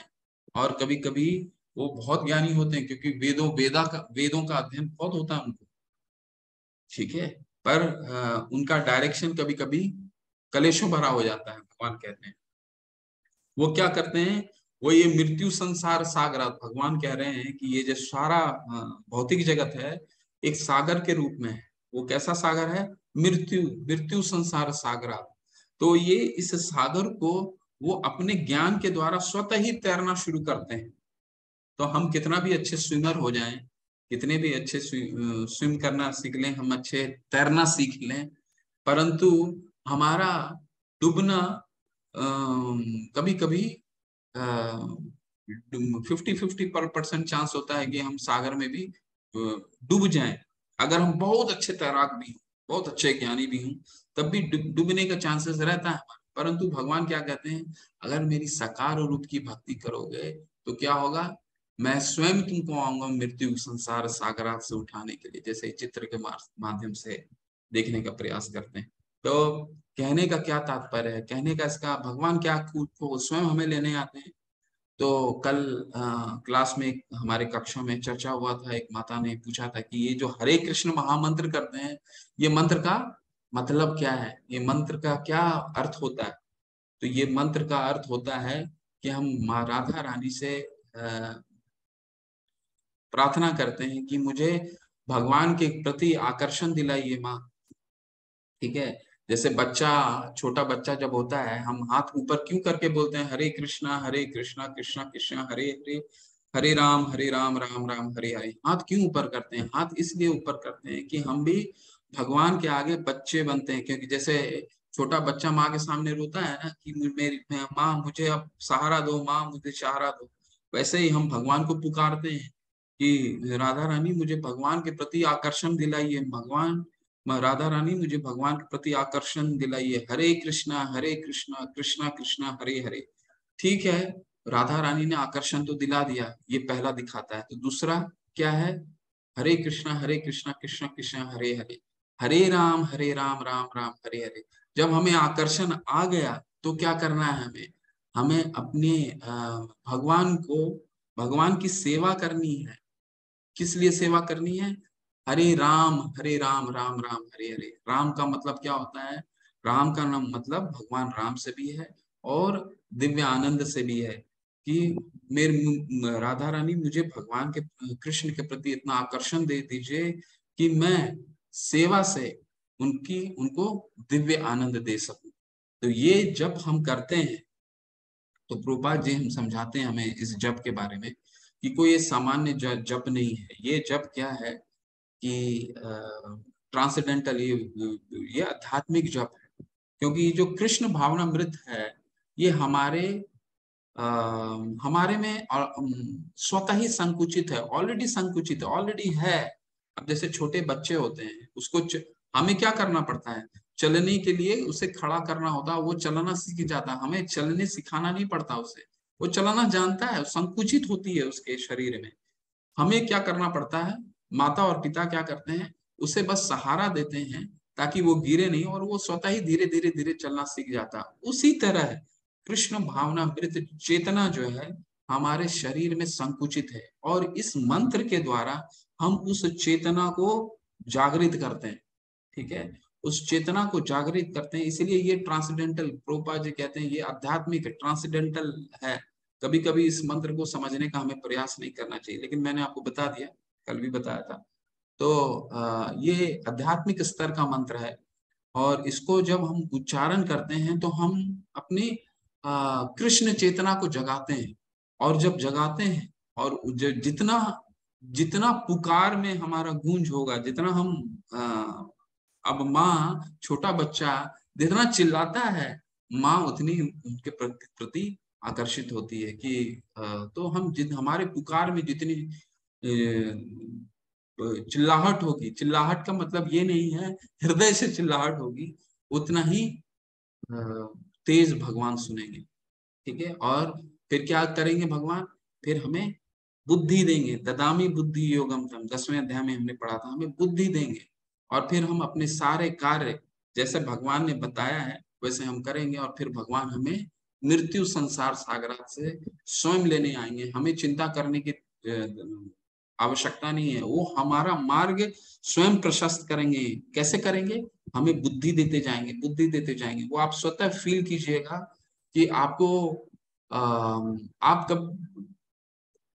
और कभी कभी वो बहुत ज्ञानी होते हैं, क्योंकि वेदों का अध्ययन बहुत होता है उनको, ठीक है। पर उनका डायरेक्शन कभी कभी कलेशों भरा हो जाता है। भगवान कहते हैं वो क्या करते हैं, वो ये मृत्यु संसार सागर, भगवान कह रहे हैं कि ये जो सारा भौतिक जगत है एक सागर के रूप में है। वो कैसा सागर है, मृत्यु मृत्यु संसार सागर। तो ये इस सागर को वो अपने ज्ञान के द्वारा स्वतः ही तैरना शुरू करते हैं। तो हम कितना भी अच्छे स्विमर हो जाएं, कितने भी अच्छे स्विम करना सीख लें, हम अच्छे तैरना सीख लें, परंतु हमारा डूबना कभी कभी 50-50% चांस होता है कि हम सागर में भी डूब जाएं। अगर हम बहुत अच्छे तैराक भी हों, बहुत अच्छे ज्ञानी भी हों, तब भी डूबने का चांसेस रहता है। परंतु भगवान क्या कहते हैं, अगर मेरी साकार रूप की भक्ति करोगे तो क्या होगा, मैं स्वयं तुमको आऊंगा मृत्यु संसार सागरात से उठाने के लिए, जैसे चित्र के माध्यम से देखने का प्रयास करते हैं। तो कहने का क्या तात्पर्य है, कहने का इसका, भगवान क्या खुद को स्वयं हमें लेने आते हैं। तो कल क्लास में हमारे कक्षा में चर्चा हुआ था, एक माता ने पूछा था कि ये जो हरे कृष्ण महामंत्र करते हैं, ये मंत्र का मतलब क्या है, ये मंत्र का क्या अर्थ होता है। तो ये मंत्र का अर्थ होता है कि हम माँ राधा रानी से प्रार्थना करते हैं कि मुझे भगवान के प्रति आकर्षण दिलाइए माँ, ठीक है। जैसे बच्चा, छोटा बच्चा जब होता है, हम हाथ ऊपर क्यों करके बोलते हैं, हरे कृष्णा कृष्णा कृष्णा हरे हरे, हरे राम राम राम हरे हरे। हाथ क्यों ऊपर करते हैं, हाथ इसलिए ऊपर करते हैं कि हम भी भगवान के आगे बच्चे बनते हैं। क्योंकि जैसे छोटा बच्चा माँ के सामने रोता है ना कि मेरी माँ मुझे अब सहारा दो, माँ मुझे सहारा दो, वैसे ही हम भगवान को पुकारते हैं कि राधा रानी मुझे भगवान के प्रति आकर्षण दिलाइए, भगवान राधा रानी मुझे भगवान के प्रति आकर्षण दिलाइए, हरे कृष्णा कृष्णा कृष्णा हरे हरे। ठीक है, राधा रानी ने आकर्षण तो दिला दिया, ये पहला दिखाता है। तो दूसरा क्या है, हरे कृष्णा कृष्णा कृष्णा हरे हरे, हरे राम राम राम हरे हरे। जब हमें आकर्षण आ गया तो क्या करना है, हमें हमें अपने भगवान को, भगवान की सेवा करनी है। किस लिए सेवा करनी है, हरे राम राम राम हरे हरे। राम का मतलब क्या होता है, राम का नाम मतलब भगवान राम से भी है और दिव्य आनंद से भी है कि मेरे राधा रानी मुझे भगवान के, कृष्ण के प्रति इतना आकर्षण दे दीजिए कि मैं सेवा से उनको दिव्य आनंद दे सकूं। तो ये जब हम करते हैं तो प्रभुपाद जी हम समझाते हैं हमें इस जप के बारे में कि कोई ये सामान्य जप नहीं है। ये जप क्या है कि ट्रांसेंडेंटल, ये आध्यात्मिक जप है। क्योंकि जो कृष्ण भावनामृत है, ये आ, हमारे में स्वतः ही संकुचित है, ऑलरेडी संकुचित है, ऑलरेडी है। अब जैसे छोटे बच्चे होते हैं, उसको हमें क्या करना पड़ता है, चलने के लिए उसे खड़ा करना होता है, वो चलना सीख जाता है, हमें चलने सिखाना नहीं पड़ता उसे, वो चलना जानता है, संकुचित होती है उसके शरीर में। हमें क्या करना पड़ता है, माता और पिता क्या करते हैं, उसे बस सहारा देते हैं ताकि वो गिरे नहीं, और वो स्वतः ही धीरे धीरे धीरे चलना सीख जाता है। उसी तरह कृष्ण भावनामृत चेतना जो है हमारे शरीर में संकुचित है, और इस मंत्र के द्वारा हम उस चेतना को जागृत करते हैं, ठीक है। उस चेतना को जागृत करते हैं, इसलिए ये ट्रांसेंडेंटल, प्रभुपाद जी कहते हैं ये आध्यात्मिक ट्रांसेंडेंटल है। कभी कभी इस मंत्र को समझने का हमें प्रयास नहीं करना चाहिए, लेकिन मैंने आपको बता दिया, कल भी बताया था। तो ये आध्यात्मिक स्तर का मंत्र है, और इसको जब हम उच्चारण करते हैं तो हम अपनी कृष्ण चेतना को जगाते हैं। और जब जगाते हैं, और जितना जितना पुकार में हमारा गूंज होगा, जितना हम अब माँ, छोटा बच्चा जितना चिल्लाता है, माँ उतनी उनके प्रति आकर्षित होती है कि तो हम हमारे पुकार में जितनी चिल्लाहट होगी, चिल्लाहट का मतलब ये नहीं है हृदय से चिल्लाहट होगी, उतना ही अ, तेज भगवान सुनेंगे। ठीक है, और फिर क्या करेंगे भगवान, फिर हमें बुद्धि देंगे। ददामी बुद्धि योगम तम, 10वें अध्याय में हमने पढ़ा था, हमें बुद्धि देंगे और फिर हम अपने सारे कार्य जैसे भगवान ने बताया है वैसे हम करेंगे, और फिर भगवान हमें मृत्यु संसार सागर से स्वयं लेने आएंगे। हमें चिंता करने की आवश्यकता नहीं है, वो हमारा मार्ग स्वयं प्रशस्त करेंगे। कैसे करेंगे, हमें बुद्धि देते जाएंगे, बुद्धि देते जाएंगे। वो आप स्वतः फील कीजिएगा कि आपको आप कब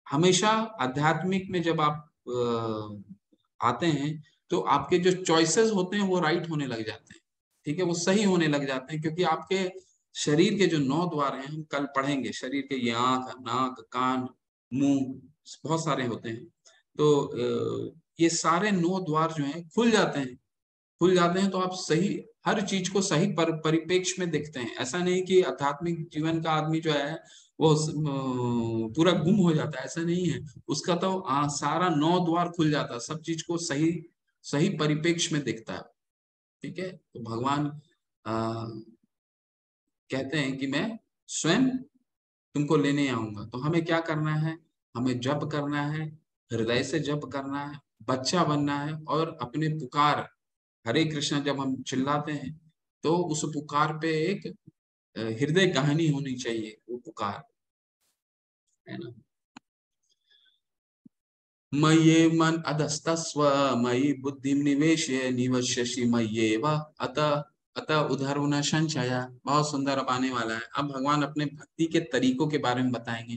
हमेशा आध्यात्मिक में जब आप आते हैं तो आपके जो चॉइसेस होते हैं वो राइट होने लग जाते हैं। ठीक है, वो सही होने लग जाते हैं, क्योंकि आपके शरीर के जो 9 द्वार हैं, हम कल पढ़ेंगे, शरीर के ये आंख, नाक, कान, मुंह, बहुत सारे होते हैं। तो ये सारे 9 द्वार जो हैं खुल जाते हैं, खुल जाते हैं तो आप सही हर चीज को सही परिप्रेक्ष्य में देखते हैं। ऐसा नहीं कि आध्यात्मिक जीवन का आदमी जो है वो पूरा गुम हो जाता है, ऐसा नहीं है। उसका तो सारा 9 द्वार खुल जाता है, सब चीज को सही सही परिप्रेक्ष्य में देखता है। ठीक है, तो भगवान आ, कहते हैं कि मैं स्वयं तुमको लेने आऊंगा। तो हमें क्या करना है, हमें जप करना है, हृदय से जप करना है, बच्चा बनना है, और अपने पुकार हरे कृष्णा जब हम चिल्लाते हैं तो उस पुकार पे एक हृदय कहानी होनी चाहिए, वो पुकार है ना। मय्ये मन अधस्तस्व मयि बुद्धि निवेशय निवश्यसि मय्येव अतः अतः उद्धरण संशय। बहुत सुंदर अब आने वाला है। अब भगवान अपने भक्ति के तरीकों के बारे में बताएंगे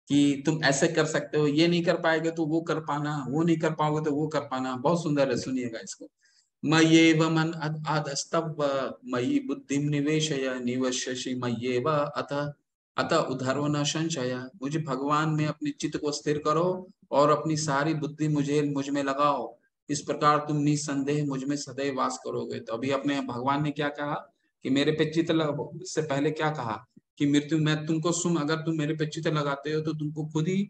कि तुम ऐसे कर सकते हो, ये नहीं कर पाएंगे तो वो कर पाना, वो नहीं कर पाओगे तो वो कर पाना। बहुत सुंदर है, सुनिएगा इसको। मय्येव मन आधस्तव मयि बुद्धिं निवेशय निवश्यसि मय्येव अतः अतः उद्धरो न संशय। मुझे भगवान में अपने चित्त को स्थिर करो और अपनी सारी बुद्धि मुझ में लगाओ, इस प्रकार तुम निसंदेह मुझ में सदैव वास करोगे। तो अभी अपने भगवान ने क्या कहा कि मेरे पे चित्त लगाओ। इससे पहले क्या कहा कि मृत्यु मैं तुमको सुन, अगर तुम मेरे पे चित्त लगाते हो तो तुमको खुद ही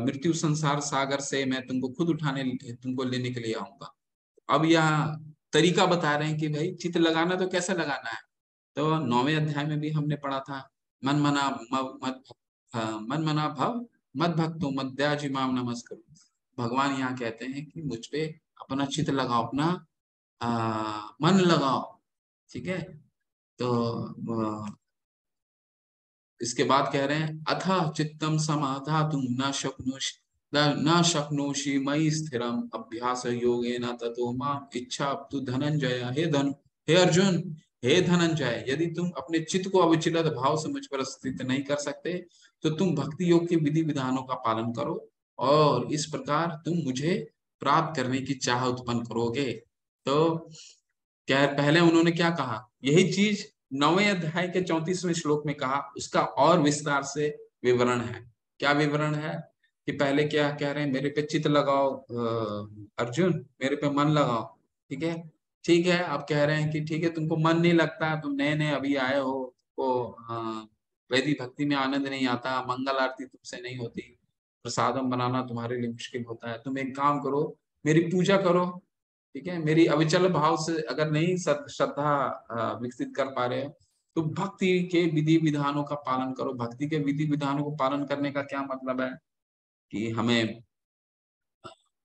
मृत्यु संसार सागर से मैं तुमको खुद उठाने तुमको लेने के लिए आऊंगा। अब यहाँ तरीका बता रहे हैं कि भाई चित्त लगाना तो कैसे लगाना है। तो 9वें अध्याय में भी हमने पढ़ा था, मन मना मत मन मना भव मत भक्तो मद्याजी माम नमस्कार। भगवान यहाँ कहते हैं कि मुझ पे अपना चित्त लगाओ, अपना मन लगाओ। ठीक है, तो इसके बाद कह रहे हैं अथ चित्तम समाधातुं न शक्नोषि मयि स्थिरम अभ्यास योगेन ततो माम इच्छा तु धनंजय। हे अर्जुन, हे धनंजय, यदि तुम अपने चित्त को अविचलित भाव से मुझ पर स्थित नहीं कर सकते तो तुम भक्ति योग के विधि विधानों का पालन करो और इस प्रकार तुम मुझे प्राप्त करने की चाह उत्पन्न करोगे। तो क्या पहले उन्होंने क्या कहा, यही चीज 9वें अध्याय के 34वें श्लोक में कहा, उसका और विस्तार से विवरण है। क्या विवरण है कि पहले क्या कह रहे हैं, मेरे पे चित्त लगाओ अर्जुन, मेरे पे मन लगाओ। ठीक है, ठीक है, आप कह रहे हैं कि ठीक है तुमको मन नहीं लगता, तुम नए नए अभी आए हो, तो वैदिक भक्ति में आनंद नहीं आता, मंगल आरती तुमसे नहीं होती, प्रसादम बनाना तुम्हारे लिए मुश्किल होता है। तुम एक काम करो, मेरी पूजा करो। ठीक है, मेरी अविचल भाव से अगर नहीं श्रद्धा विकसित कर पा रहे हो तो भक्ति के विधि विधानों का पालन करो। भक्ति के विधि विधानों को पालन करने का क्या मतलब है कि हमें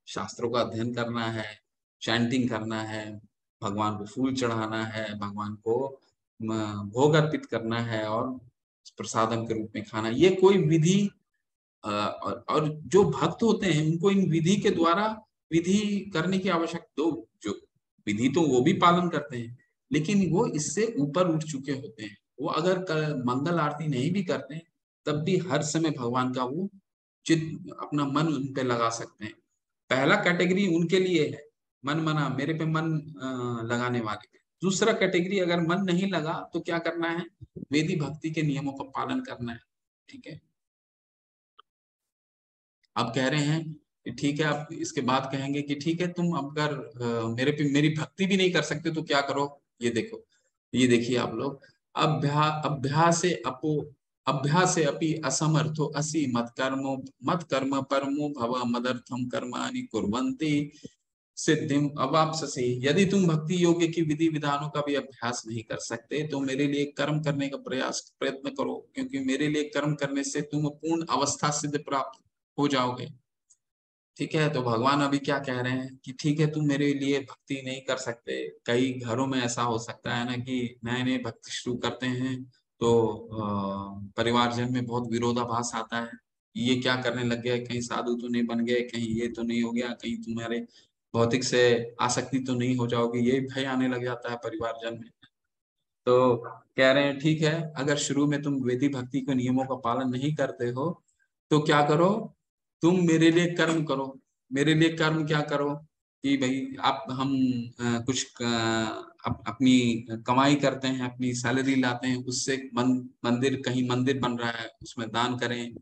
शास्त्रों का अध्ययन करना है, चैंटिंग करना है, भगवान को फूल चढ़ाना है, भगवान को भोग अर्पित करना है और प्रसादम के रूप में खाना। ये कोई विधि और जो भक्त होते हैं उनको इन विधि के द्वारा विधि करने की आवश्यकता, तो जो विधि तो वो भी पालन करते हैं लेकिन वो इससे ऊपर उठ चुके होते हैं। वो अगर मंगल आरती नहीं भी करते हैं तब भी हर समय भगवान का वो चित्त अपना मन उन पे लगा सकते हैं। पहला कैटेगरी उनके लिए है, मन मना मेरे पे मन लगाने वाले। दूसरा कैटेगरी अगर मन नहीं लगा तो क्या करना है, वेदी भक्ति के नियमों का पालन करना है। ठीक है, आप कह रहे हैं कि ठीक है, आप इसके बाद कहेंगे कि ठीक है तुम अगर मेरे पे मेरी भक्ति भी नहीं कर सकते तो क्या करो। ये देखो, ये देखिए आप लोग, अभ्यास से अपो अभ्यासे अपि असमर्थो असि मत कर्म परमो भव मदर्थम कर्माणि कुर्वन्ति सिद्धिम अवाप्स्यसि। यदि तुम भक्ति योग्य की विधि विधानों का भी अभ्यास नहीं कर सकते तो मेरे लिए कर्म करने का प्रयत्न करो, क्योंकि मेरे लिए कर्म करने से तुम पूर्ण अवस्था सिद्ध प्राप्त हो जाओगे। ठीक है, तो भगवान अभी क्या कह रहे हैं कि ठीक है तुम मेरे लिए भक्ति नहीं कर सकते। कई घरों में ऐसा हो सकता है ना कि नए नए भक्ति शुरू करते हैं तो परिवारजन में बहुत विरोधाभास आता है। ये क्या करने लग गया, कहीं साधु तो नहीं बन गए, कहीं ये तो नहीं हो गया, कहीं तुम्हारे भौतिक से आसक्ति तो नहीं हो जाओगे, ये भय आने लग जाता है परिवारजन में। तो कह रहे हैं ठीक है, अगर शुरू में तुम वेदी भक्ति के नियमों का पालन नहीं करते हो तो क्या करो, तुम मेरे लिए कर्म करो। मेरे लिए कर्म क्या करो कि भाई आप हम कुछ अपनी कमाई करते हैं, अपनी सैलरी लाते हैं, उससे मंदिर, कहीं मंदिर बन रहा है उसमें दान करें।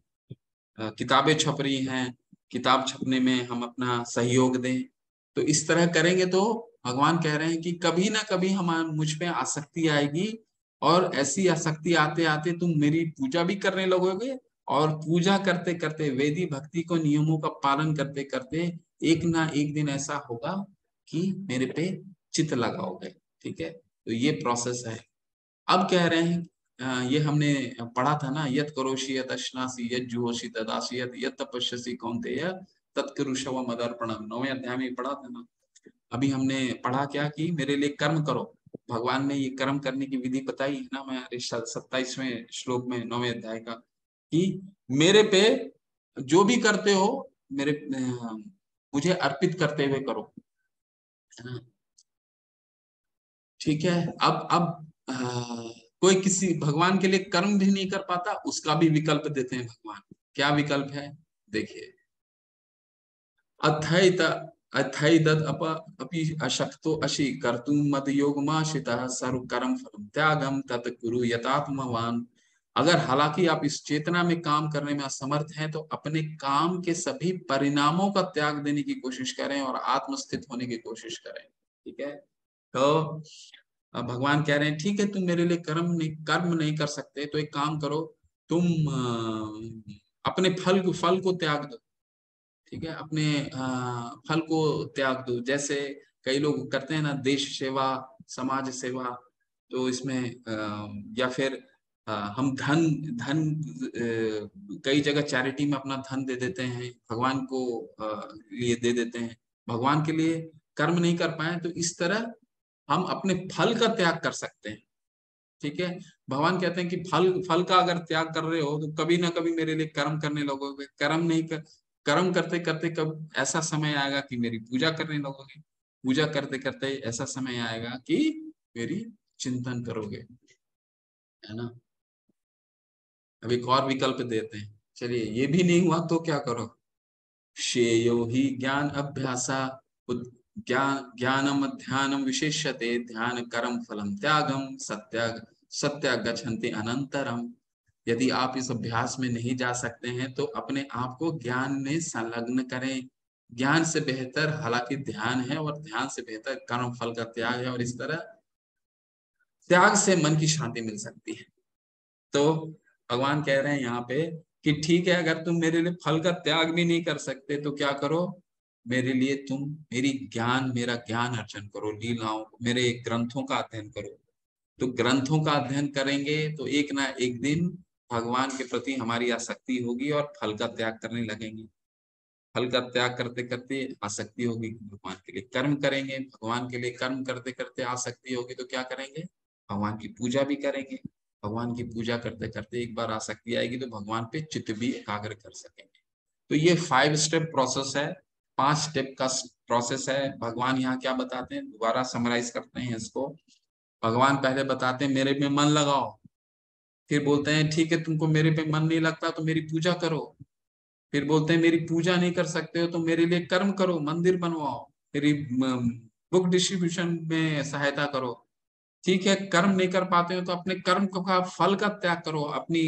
किताबें छप रही हैं, किताब छपने में हम अपना सहयोग दें। तो इस तरह करेंगे तो भगवान कह रहे हैं कि कभी ना कभी हम मुझ पे आसक्ति आएगी, और ऐसी आसक्ति आते आते तुम मेरी पूजा भी करने लगोगे, और पूजा करते करते वेदी भक्ति को नियमों का पालन करते करते एक ना एक दिन ऐसा होगा कि मेरे पे चित्त लगाओगे। ठीक है, तो ये प्रोसेस है। अब कह रहे हैं ये हमने पढ़ा था ना, यत करोषि यत अश्नासी यत जुहोषि तदासी यत तपस्यसि कौन्तेय तत्कुरुषव मदर्पणम, 9वें अध्याय में पढ़ा था ना। अभी हमने पढ़ा क्या कि मेरे लिए कर्म करो। भगवान ने ये कर्म करने की विधि बताई है ना, मैं 27वें श्लोक में 9वें अध्याय का, कि मेरे पे जो भी करते हो मेरे मुझे अर्पित करते हुए करो, है ना। ठीक है, अब कोई किसी भगवान के लिए कर्म भी नहीं कर पाता, उसका भी विकल्प देते हैं भगवान। क्या विकल्प है, देखिए, अथैत अथैदत अपि अशक्तो अशि कर्तुम मद योगमाश्रितः सर्व कर्म फलम त्यागम तत् कुरु यतात्मवान। अगर हालांकि आप इस चेतना में काम करने में असमर्थ हैं तो अपने काम के सभी परिणामों का त्याग देने की कोशिश करें और आत्मस्थित होने की कोशिश करें। ठीक है, तो अब भगवान कह रहे हैं ठीक है तुम मेरे लिए कर्म नहीं कर सकते तो एक काम करो, तुम अपने फल को त्याग दो। ठीक है, अपने फल को त्याग दो। जैसे कई लोग करते हैं ना, देश सेवा, समाज सेवा, तो इसमें या फिर हम धन धन कई जगह चैरिटी में अपना धन दे देते हैं, भगवान को लिए दे देते हैं, भगवान के लिए कर्म नहीं कर पाए, तो इस तरह हम अपने फल का त्याग कर सकते हैं। ठीक है, भगवान कहते हैं कि फल फल का अगर त्याग कर रहे हो तो कभी ना कभी मेरे लिए कर्म करने लगोगे। कर्म करते करते कब ऐसा समय आएगा कि मेरी पूजा करने लगोगे। पूजा करते करते ऐसा समय आएगा कि मेरी चिंतन करोगे, है ना। अब एक और विकल्प देते हैं, चलिए ये भी नहीं हुआ तो क्या करो, श्रेयो ही ज्ञान अभ्यासा ज्ञानम ध्यानम विशेष्यते ध्यान कर्म फलम त्यागम सत्यागच्छन्ति अनंतरम। यदि आप इस अभ्यास में नहीं जा सकते हैं तो अपने आप को ज्ञान में संलग्न करें। ज्ञान से बेहतर हालांकि ध्यान है, और ध्यान से बेहतर कर्म फल का त्याग है, और इस तरह त्याग से मन की शांति मिल सकती है। तो भगवान कह रहे हैं यहाँ पे कि ठीक है, अगर तुम मेरे लिए फल का त्याग भी नहीं कर सकते तो क्या करो, मेरे लिए तुम मेरा ज्ञान अर्जन करो, लीलाओं मेरे ग्रंथों का अध्ययन करो। तो ग्रंथों का अध्ययन करेंगे तो एक ना एक दिन भगवान के प्रति हमारी आसक्ति होगी और फल का त्याग करने लगेंगे। फल का त्याग करते करते आसक्ति होगी, भगवान के लिए कर्म करेंगे, भगवान के लिए कर्म करते करते आसक्ति होगी तो क्या करेंगे, भगवान की पूजा भी करेंगे। भगवान की पूजा करते करते एक बार आसक्ति आएगी तो भगवान पे चित्त भी एकाग्र कर सकेंगे। तो ये 5 स्टेप प्रोसेस है, 5 स्टेप का प्रोसेस है। भगवान यहाँ क्या बताते हैं, दोबारा समराइज करते हैं इसको। भगवान पहले बताते हैं मेरे में मन लगाओ, फिर बोलते हैं ठीक है तुमको मेरे पे मन नहीं लगता तो मेरी पूजा करो, फिर बोलते हैं मेरी पूजा नहीं कर सकते हो तो मेरे लिए कर्म करो, मंदिर बनवाओ, मेरी बुक डिस्ट्रीब्यूशन में सहायता करो। ठीक है, कर्म नहीं कर पाते हो तो अपने कर्म का फल का त्याग करो, अपनी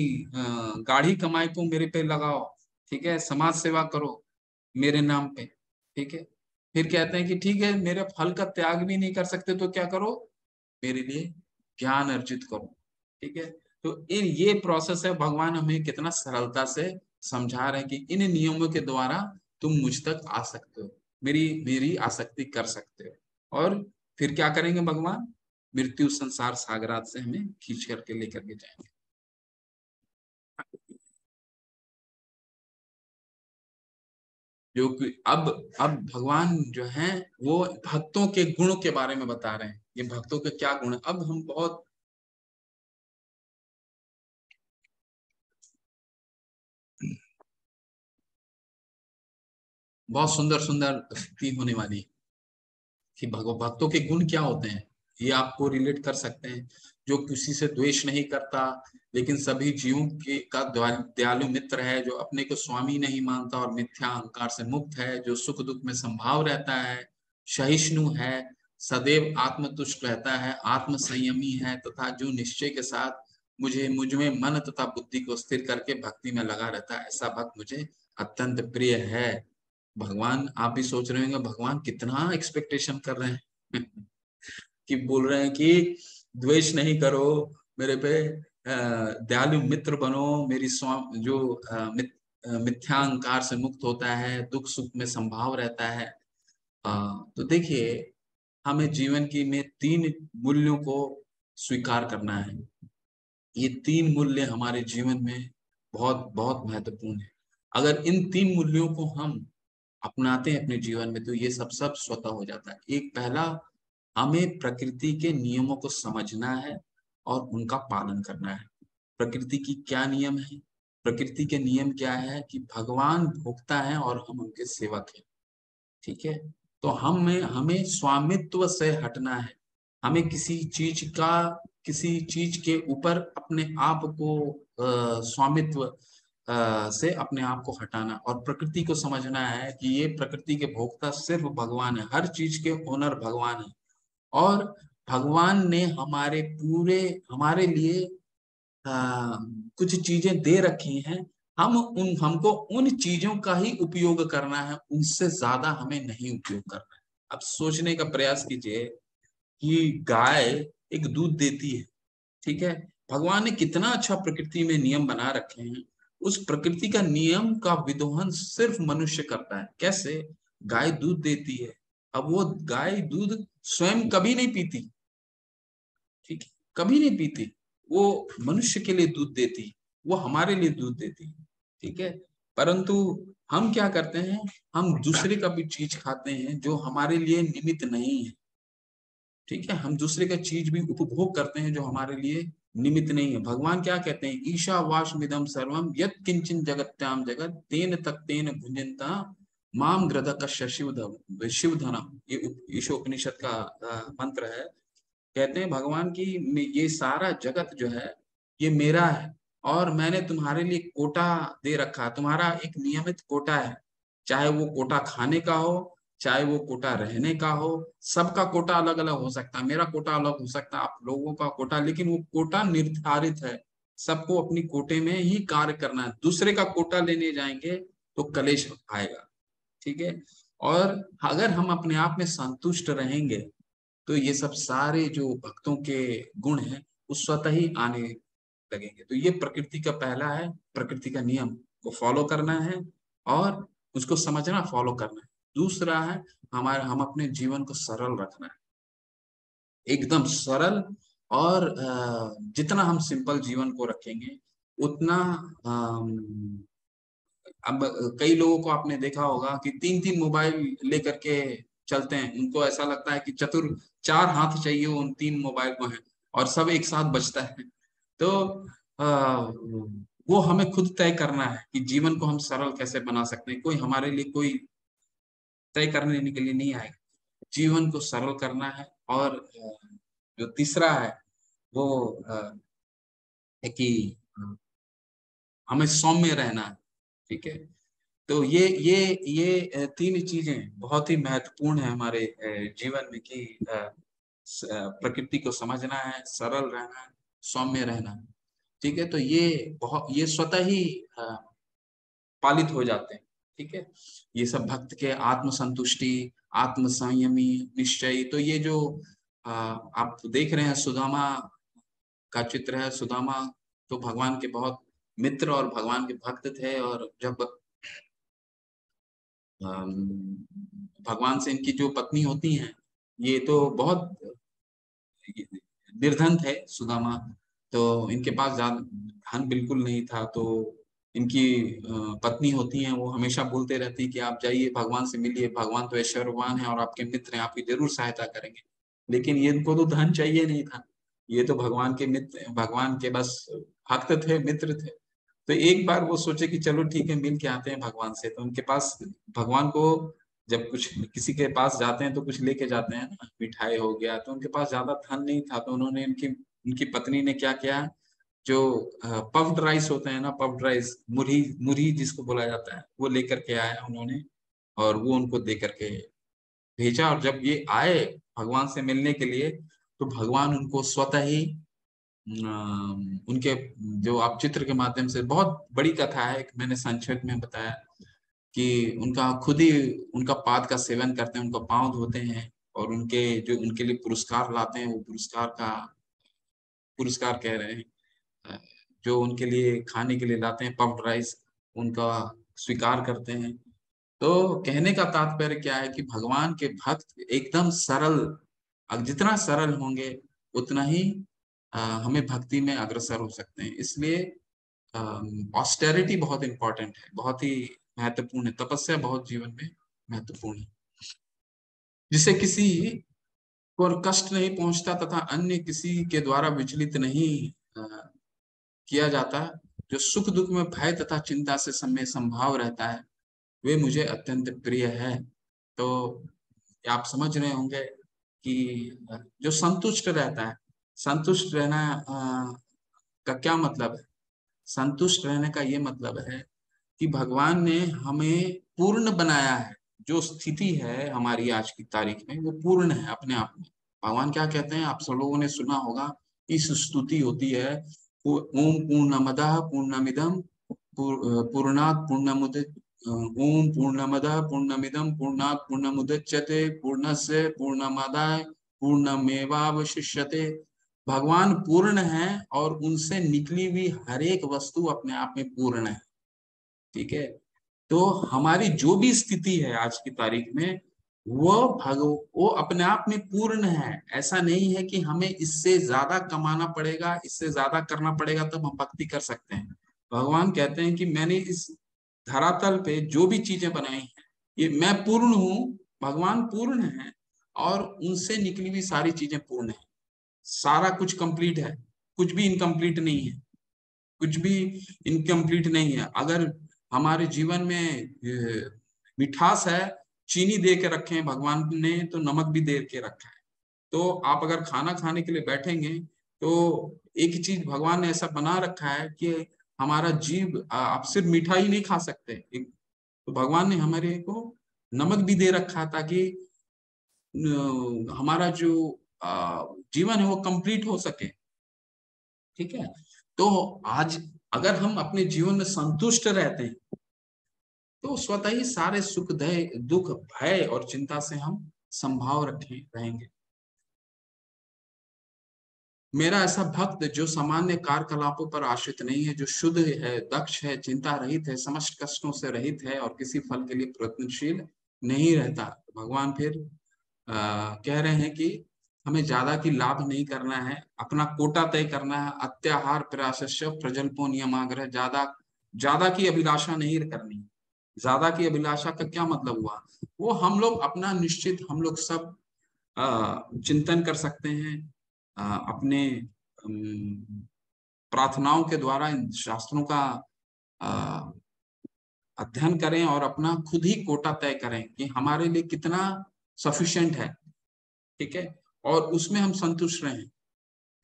गाढ़ी कमाई को मेरे पे लगाओ। ठीक है, समाज सेवा करो मेरे नाम पे। ठीक है, फिर कहते हैं कि ठीक है मेरे फल का त्याग भी नहीं कर सकते तो क्या करो, मेरे लिए ज्ञान अर्जित करो। ठीक है, तो इन ये प्रोसेस है, भगवान हमें कितना सरलता से समझा रहे हैं कि इन नियमों के द्वारा तुम मुझ तक आ सकते हो, मेरी मेरी आसक्ति कर सकते हो। और फिर क्या करेंगे भगवान? मृत्यु संसार सागरात से हमें खींच करके लेकर के जाएंगे। जो कि अब भगवान जो है वो भक्तों के गुणों के बारे में बता रहे हैं। ये भक्तों के क्या गुण है, अब हम बहुत बहुत सुंदर सुंदर स्थिति होने वाली है कि भक्तों के गुण क्या होते हैं, ये आपको रिलेट कर सकते हैं। जो किसी से द्वेष नहीं करता, लेकिन सभी जीवों के का दयालु मित्र है, जो अपने को स्वामी नहीं मानता और मिथ्या अहंकार से मुक्त है, जो सुख दुख में संभाव रहता है, सहिष्णु है, सदैव आत्मतुष्ट रहता है, आत्म संयमी है, तथा जो निश्चय के साथ मुझ में मन तथा बुद्धि को स्थिर करके भक्ति में लगा रहता है, ऐसा भक्त मुझे अत्यंत प्रिय है। भगवान, आप भी सोच रहे होंगे भगवान कितना एक्सपेक्टेशन कर रहे हैं कि बोल रहे हैं कि द्वेष नहीं करो मेरे पे, दयालु मित्र बनो, मेरी जो मिथ्या अहंकार से मुक्त होता है, दुख सुख में संभाव रहता है। तो देखिए, हमें जीवन की में 3 मूल्यों को स्वीकार करना है। ये 3 मूल्य हमारे जीवन में बहुत बहुत महत्वपूर्ण है। अगर इन 3 मूल्यों को हम अपनाते हैं अपने जीवन में, तो ये सब सब स्वतः हो जाता है। एक पहला, हमें प्रकृति के नियमों को समझना है और उनका पालन करना है। प्रकृति की क्या नियम है? प्रकृति के नियम क्या है कि भगवान भोक्ता है और हम उनके सेवक हैं। ठीक है, तो हमें हमें स्वामित्व से हटना है। हमें किसी चीज के ऊपर अपने आप को स्वामित्व से अपने आप को हटाना, और प्रकृति को समझना है कि ये प्रकृति के भोक्ता सिर्फ भगवान है, हर चीज के ओनर भगवान है। और भगवान ने हमारे लिए आ, कुछ चीजें दे रखी हैं। हमको उन चीजों का ही उपयोग करना है, उनसे ज्यादा हमें नहीं उपयोग करना है। अब सोचने का प्रयास कीजिए कि गाय एक दूध देती है, ठीक है। भगवान ने कितना अच्छा प्रकृति में नियम बना रखे हैं। उस प्रकृति का नियम का विदोहन सिर्फ मनुष्य करता है। कैसे? गाय दूध देती है, अब वो गाय दूध स्वयं कभी नहीं पीती, ठीक है, कभी नहीं पीती। वो मनुष्य के लिए दूध देती, वो हमारे लिए दूध देती, ठीक है। परंतु हम क्या करते हैं, हम दूसरे का भी चीज खाते हैं जो हमारे लिए निमित्त नहीं है, ठीक है। हम दूसरे का चीज भी उपभोग करते हैं जो हमारे लिए निमित्त नहीं है। भगवान क्या कहते हैं? ईशा वाशमिदम सर्वम यत् किंचन जगत्याम जगत तेन तत्तेन भुंजनता माम ग्रद का शिव धनम, ये ईशोपनिषद का मंत्र है। कहते हैं भगवान की ये सारा जगत जो है ये मेरा है, और मैंने तुम्हारे लिए कोटा दे रखा है। तुम्हारा एक नियमित कोटा है, चाहे वो कोटा खाने का हो, चाहे वो कोटा रहने का हो। सबका कोटा अलग अलग हो सकता है, मेरा कोटा अलग हो सकता है, आप लोगों का कोटा, लेकिन वो कोटा निर्धारित है। सबको अपनी कोटे में ही कार्य करना है। दूसरे का कोटा लेने जाएंगे तो कलेश आएगा, ठीक है। और अगर हम अपने आप में संतुष्ट रहेंगे, तो ये सब सारे जो भक्तों के गुण हैं वो स्वतः ही आने लगेंगे। तो ये प्रकृति का पहला है, प्रकृति का नियम को फॉलो करना है और उसको समझना, फॉलो करना है। दूसरा है, हम अपने जीवन को सरल रखना है, एकदम सरल। और जितना हम सिंपल जीवन को रखेंगे उतना, अब कई लोगों को आपने देखा होगा कि 3 3 मोबाइल लेकर के चलते हैं। उनको ऐसा लगता है कि चतुर 4 हाथ चाहिए उन 3 मोबाइल को, है और सब एक साथ बजता है। तो वो हमें खुद तय करना है कि जीवन को हम सरल कैसे बना सकते हैं। कोई हमारे लिए कोई तय करने के लिए नहीं आएगा, जीवन को सरल करना है। और जो तीसरा है वो है कि हमें सौम्य रहना है, ठीक है। तो ये 3 चीजें बहुत ही महत्वपूर्ण है हमारे जीवन में कि प्रकृति को समझना है, सरल रहना है, सौम्य रहना है, ठीक है। तो ये स्वतः ही पालित हो जाते हैं, ठीक है। ये सब भक्त के आत्म संतुष्टि, आत्म संयमी, निश्चय। तो ये जो आप देख रहे हैं सुदामा का चित्र है, सुदामा तो भगवान के बहुत मित्र और भगवान के भक्त थे। और जब भगवान से इनकी जो पत्नी होती हैं, ये तो बहुत निर्धन थे सुदामा। तो इनके पास ज्यादा धन बिल्कुल नहीं था। तो इनकी पत्नी होती हैं, वो हमेशा बोलते रहती कि आप जाइए भगवान से मिलिए, भगवान तो ऐश्वर्यवान है और आपके मित्र हैं, आपकी जरूर सहायता करेंगे। लेकिन ये इनको तो धन चाहिए नहीं था, ये तो भगवान के मित्र, भगवान के बस भक्त थे, मित्र थे। तो एक बार वो सोचे कि चलो ठीक है, मिल के आते हैं भगवान से। तो उनके पास भगवान को जब कुछ किसी के पास जाते हैं तो कुछ लेके जाते हैं ना, मिठाई हो गया। तो उनके पास ज्यादा धन नहीं था, तो उन्होंने उनकी उनकी पत्नी ने क्या किया, जो पफ्ड राइस होते हैं ना, पफ्ड राइस, मुरही, मुरही जिसको बोला जाता है, वो लेकर के आया उन्होंने। और वो उनको दे करके भेजा। और जब ये आए भगवान से मिलने के लिए, तो भगवान उनको स्वतः ही उनके, जो आप चित्र के माध्यम से, बहुत बड़ी कथा है, मैंने संक्षेप में बताया कि उनका खुद ही उनका पाद का सेवन करते हैं, उनका पाँव धोते हैं। और उनके जो उनके लिए पुरस्कार लाते हैं, वो पुरस्कार कह रहे हैं, अ, जो उनके लिए खाने के लिए लाते हैं पफ्ड राइस, उनका स्वीकार करते हैं। तो कहने का तात्पर्य क्या है कि भगवान के भक्त एकदम सरल, अब जितना सरल होंगे उतना ही हमें भक्ति में अग्रसर हो सकते हैं। इसलिए ऑस्टेरिटी बहुत इंपॉर्टेंट है, बहुत ही महत्वपूर्ण है। तपस्या बहुत जीवन में महत्वपूर्ण है, जिससे किसी को कष्ट नहीं पहुंचता तथा अन्य किसी के द्वारा विचलित नहीं किया जाता। जो सुख दुख में भय तथा चिंता से समय संभाव रहता है, वे मुझे अत्यंत प्रिय है। तो आप समझ रहे होंगे कि जो संतुष्ट रहता है, संतुष्ट रहना का क्या मतलब है। संतुष्ट रहने का ये मतलब है कि भगवान ने हमें पूर्ण बनाया है। जो स्थिति है हमारी आज की तारीख में, वो पूर्ण है अपने आप में। भगवान क्या कहते हैं, आप सब लोगों ने सुना होगा, इस स्तुति होती है, ओम पूर्णमदः पूर्णमिदं पूर्णात् पूर्णमुद ओम पूर्णमदः पूर्णमिदं पूर्णात् पूर्णमुदच्यते पूर्णस्य पूर्णमादाय पूर्णमेवावशिष्यते। भगवान पूर्ण है और उनसे निकली हुई हर एक वस्तु अपने आप में पूर्ण है। ठीक है। तो हमारी जो भी स्थिति है आज की तारीख में, वो अपने आप में पूर्ण है। ऐसा नहीं है कि हमें इससे ज्यादा कमाना पड़ेगा, इससे ज्यादा करना पड़ेगा तब हम भक्ति कर सकते हैं। भगवान कहते हैं कि मैंने इस धरातल पे जो भी चीजें बनाई हैं, ये मैं पूर्ण हूँ, भगवान पूर्ण है, और उनसे निकली हुई सारी चीजें पूर्ण है। सारा कुछ कंप्लीट है, कुछ भी इनकम्प्लीट नहीं है, कुछ भी इनकम्प्लीट नहीं है। अगर हमारे जीवन में मिठास है, चीनी दे के रखे हैं भगवान ने, तो नमक भी दे के रखा है। तो आप अगर खाना खाने के लिए बैठेंगे, तो एक ही चीज भगवान ने ऐसा बना रखा है कि हमारा जीव, आप सिर्फ मीठा ही नहीं खा सकते। तो भगवान ने हमारे को नमक भी दे रखा है, ताकि हमारा जो जीवन है वो कंप्लीट हो सके। ठीक है। तो आज अगर हम अपने जीवन में संतुष्ट रहते हैं, तो स्वतः ही सारे सुख दय दुख भय और चिंता से हम संभाव रखे रहेंगे। मेरा ऐसा भक्त जो सामान्य कार्यकलापों पर आश्रित नहीं है, जो शुद्ध है, दक्ष है, चिंता रहित है, समस्त कष्टों से रहित है और किसी फल के लिए प्रयत्नशील नहीं रहता। भगवान फिर कह रहे हैं कि हमें ज्यादा की लाभ नहीं करना है, अपना कोटा तय करना है। अत्याहार प्रयासस्य प्रजल्पो नियमाग्रह, ज्यादा ज्यादा की अभिलाषा नहीं करनी। ज्यादा की अभिलाषा का क्या मतलब हुआ, वो हम लोग अपना निश्चित, हम लोग सब चिंतन कर सकते हैं। अपने प्रार्थनाओं के द्वारा इन शास्त्रों का अ, अध्ययन करें और अपना खुद ही कोटा तय करें कि हमारे लिए कितना सफिशिएंट है। ठीक है। और उसमें हम संतुष्ट रहें।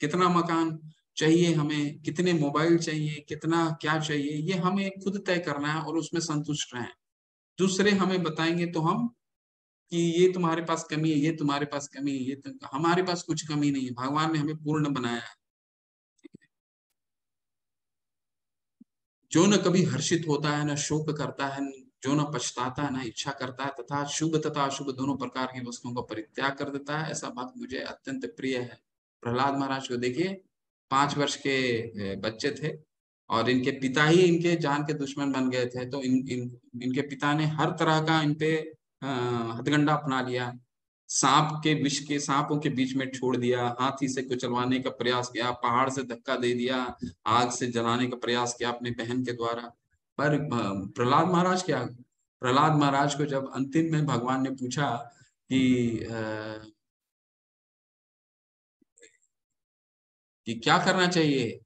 कितना मकान चाहिए हमें, कितने मोबाइल चाहिए, कितना क्या चाहिए, ये हमें खुद तय करना है और उसमें संतुष्ट रहें। दूसरे हमें बताएंगे तो हम कि ये तुम्हारे पास कमी है, ये तुम्हारे पास कमी है, हमारे पास कुछ कमी नहीं है। भगवान ने हमें पूर्ण बनाया है। जो न कभी हर्षित होता है, न शोक करता है, जो न पछताता है, न इच्छा करता है, तथा शुभ तथा अशुभ दोनों प्रकार की वस्तुओं का परित्याग कर देता है, ऐसा भक्त मुझे अत्यंत प्रिय है। प्रहलाद महाराज को देखिए, 5 वर्ष के बच्चे थे और इनके पिता ही इनके जान के दुश्मन बन गए थे। तो इनके पिता ने हर तरह का इन पे हथकंडा अपना लिया। सांप के विष के सांपों के बीच में छोड़ दिया, हाथी से कुचलवाने का प्रयास किया, पहाड़ से धक्का दे दिया, आग से जलाने का प्रयास किया अपनी बहन के द्वारा। पर प्रहलाद महाराज क्या, प्रहलाद महाराज को जब अंतिम में भगवान ने पूछा कि क्या करना चाहिए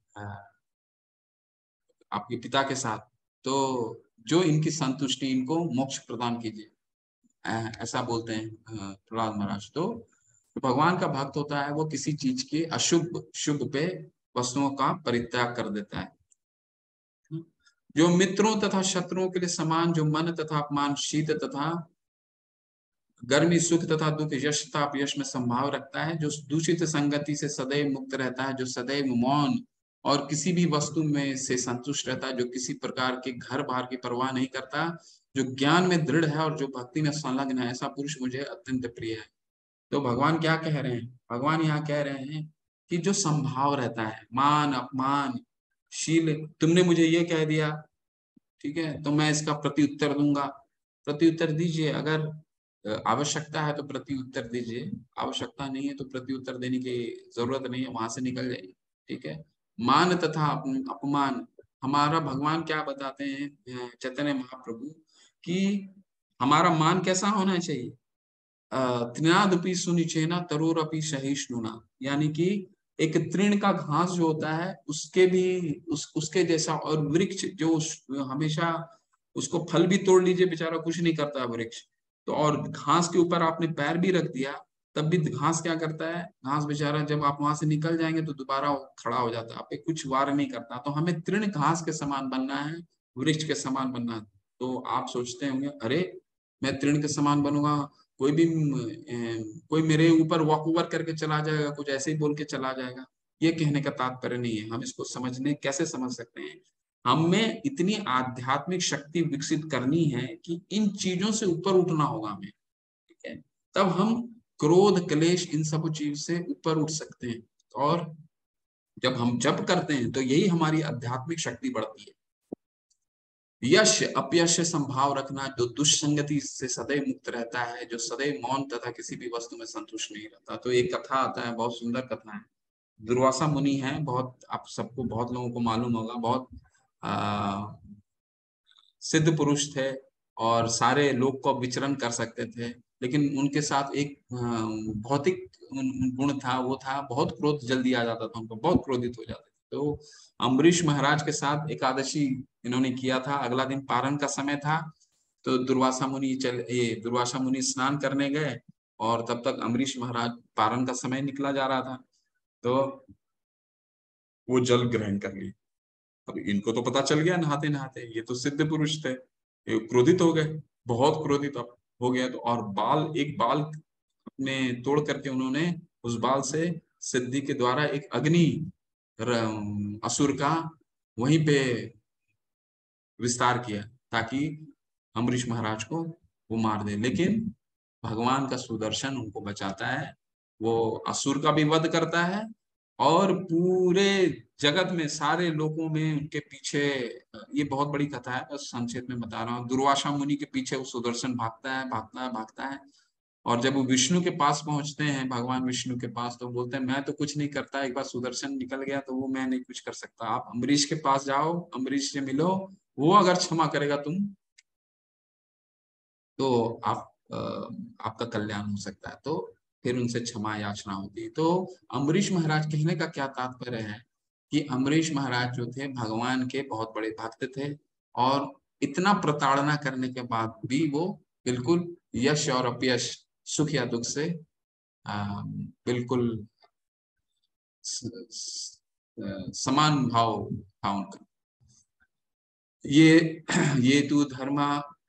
आपके पिता के साथ, तो जो इनकी संतुष्टि, इनको मोक्ष प्रदान कीजिए, ऐसा बोलते हैं प्रहलाद महाराज। तो भगवान का भक्त होता है वो किसी चीज के अशुभ शुभ पे वस्तुओं का परित्याग कर देता है। जो मित्रों तथा शत्रुओं के लिए समान, जो मन तथा अपमान, शीत तथा गर्मी, सुख तथा दुख, यश तथा अपयश में संभाव रखता है, जो दूषित संगति से सदैव मुक्त रहता है, जो सदैव मौन और किसी भी वस्तु में से संतुष्ट रहता है, जो किसी प्रकार के घर बार की परवाह नहीं करता, जो ज्ञान में दृढ़ है और जो भक्ति में संलग्न है, ऐसा पुरुष मुझे अत्यंत प्रिय है। तो भगवान क्या कह रहे हैं, भगवान यहाँ कह रहे हैं कि जो संभाव रहता है, मान अपमान शील, तुमने मुझे ये कह दिया, ठीक है, तो मैं इसका प्रति उत्तर दूंगा। प्रति उत्तर दीजिए, अगर आवश्यकता है तो प्रति उत्तर दीजिए, आवश्यकता नहीं है तो प्रति उत्तर देने की जरूरत नहीं है, वहां से निकल जाइए। ठीक है। मान तथा अपमान, हमारा भगवान क्या बताते हैं चैतन्य महाप्रभु कि हमारा मान कैसा होना चाहिए, तृणादपि सुनिचेना तरोरपि सहिष्णुना, यानी कि एक तृण का घास जो होता है उसके भी उसके जैसा, और वृक्ष जो हमेशा उसको फल भी तोड़ लीजिए बेचारा कुछ नहीं करता वृक्ष, तो और घास के ऊपर आपने पैर भी रख दिया तब भी घास क्या करता है, घास बेचारा जब आप वहां से निकल जाएंगे तो दोबारा वो खड़ा हो जाता है, आप पे कुछ वार नहीं करता। तो हमें तृण घास के समान बनना है, वृक्ष के समान बनना है। तो आप सोचते होंगे अरे मैं तृण के समान बनूंगा, कोई भी कोई मेरे ऊपर वॉक ओवर करके चला जाएगा, कुछ ऐसे ही बोल के चला जाएगा, ये कहने का तात्पर्य नहीं है। हम इसको समझने कैसे समझ सकते हैं, हमें इतनी आध्यात्मिक शक्ति विकसित करनी है कि इन चीजों से ऊपर उठना होगा हमें, ठीक है, तब हम क्रोध क्लेश इन सब चीज से ऊपर उठ सकते हैं। और जब हम जप करते हैं तो यही हमारी आध्यात्मिक शक्ति बढ़ती है। यश अपयश से संभाव रखना, जो दुष्संगति से सदैव मुक्त रहता है, जो सदैव मौन तथा किसी भी वस्तु में संतुष्ट नहीं रहता। तो एक कथा आता है, बहुत सुंदर कथा है। दुर्वासा मुनि है, बहुत आप सबको बहुत लोगों को मालूम होगा, बहुत सिद्ध पुरुष थे और सारे लोग को विचरण कर सकते थे, लेकिन उनके साथ एक भौतिक गुण था, वो था बहुत क्रोध जल्दी आ जाता था उनको, बहुत क्रोधित हो जाते थे। तो अम्बरीश महाराज के साथ एकादशी इन्होंने किया था, अगला दिन पारण का समय था, तो दुर्वासा मुनि स्नान करने गए और तब तक अम्बरीश महाराज पारण का समय निकला जा रहा था, तो वो जल ग्रहण कर लिए। अब इनको तो पता चल गया नहाते नहाते, ये तो सिद्ध पुरुष थे, ये क्रोधित हो गए, बहुत क्रोधित अब हो गया। तो और एक बाल अपने तोड़ करके उन्होंने उस बाल से सिद्धि के द्वारा एक अग्नि असुर का वहीं पे विस्तार किया ताकि अम्बरीश महाराज को वो मार दे। लेकिन भगवान का सुदर्शन उनको बचाता है, वो असुर का भी वध करता है और पूरे जगत में सारे लोगों में उनके पीछे, ये बहुत बड़ी कथा है बस संक्षेप में बता रहा हूँ, दुर्वासा मुनि के पीछे वो सुदर्शन भागता है भागता है भागता है, और जब वो विष्णु के पास पहुंचते हैं, भगवान विष्णु के पास, तो बोलते हैं मैं तो कुछ नहीं करता, एक बार सुदर्शन निकल गया तो वो मैं नहीं कुछ कर सकता, आप अम्बरीश के पास जाओ, अम्बरीश से मिलो, वो अगर क्षमा करेगा तुम तो आपका कल्याण हो सकता है। तो फिर उनसे क्षमा याचना होती है। तो अम्बरीश महाराज, कहने का क्या तात्पर्य है कि अम्बरीश महाराज जो थे भगवान के बहुत बड़े भक्त थे, और इतना प्रताड़ना करने के बाद भी वो बिल्कुल यश और अपयश, सुख या दुख से बिल्कुल समान भाव था उनका। ये ये तु धर्म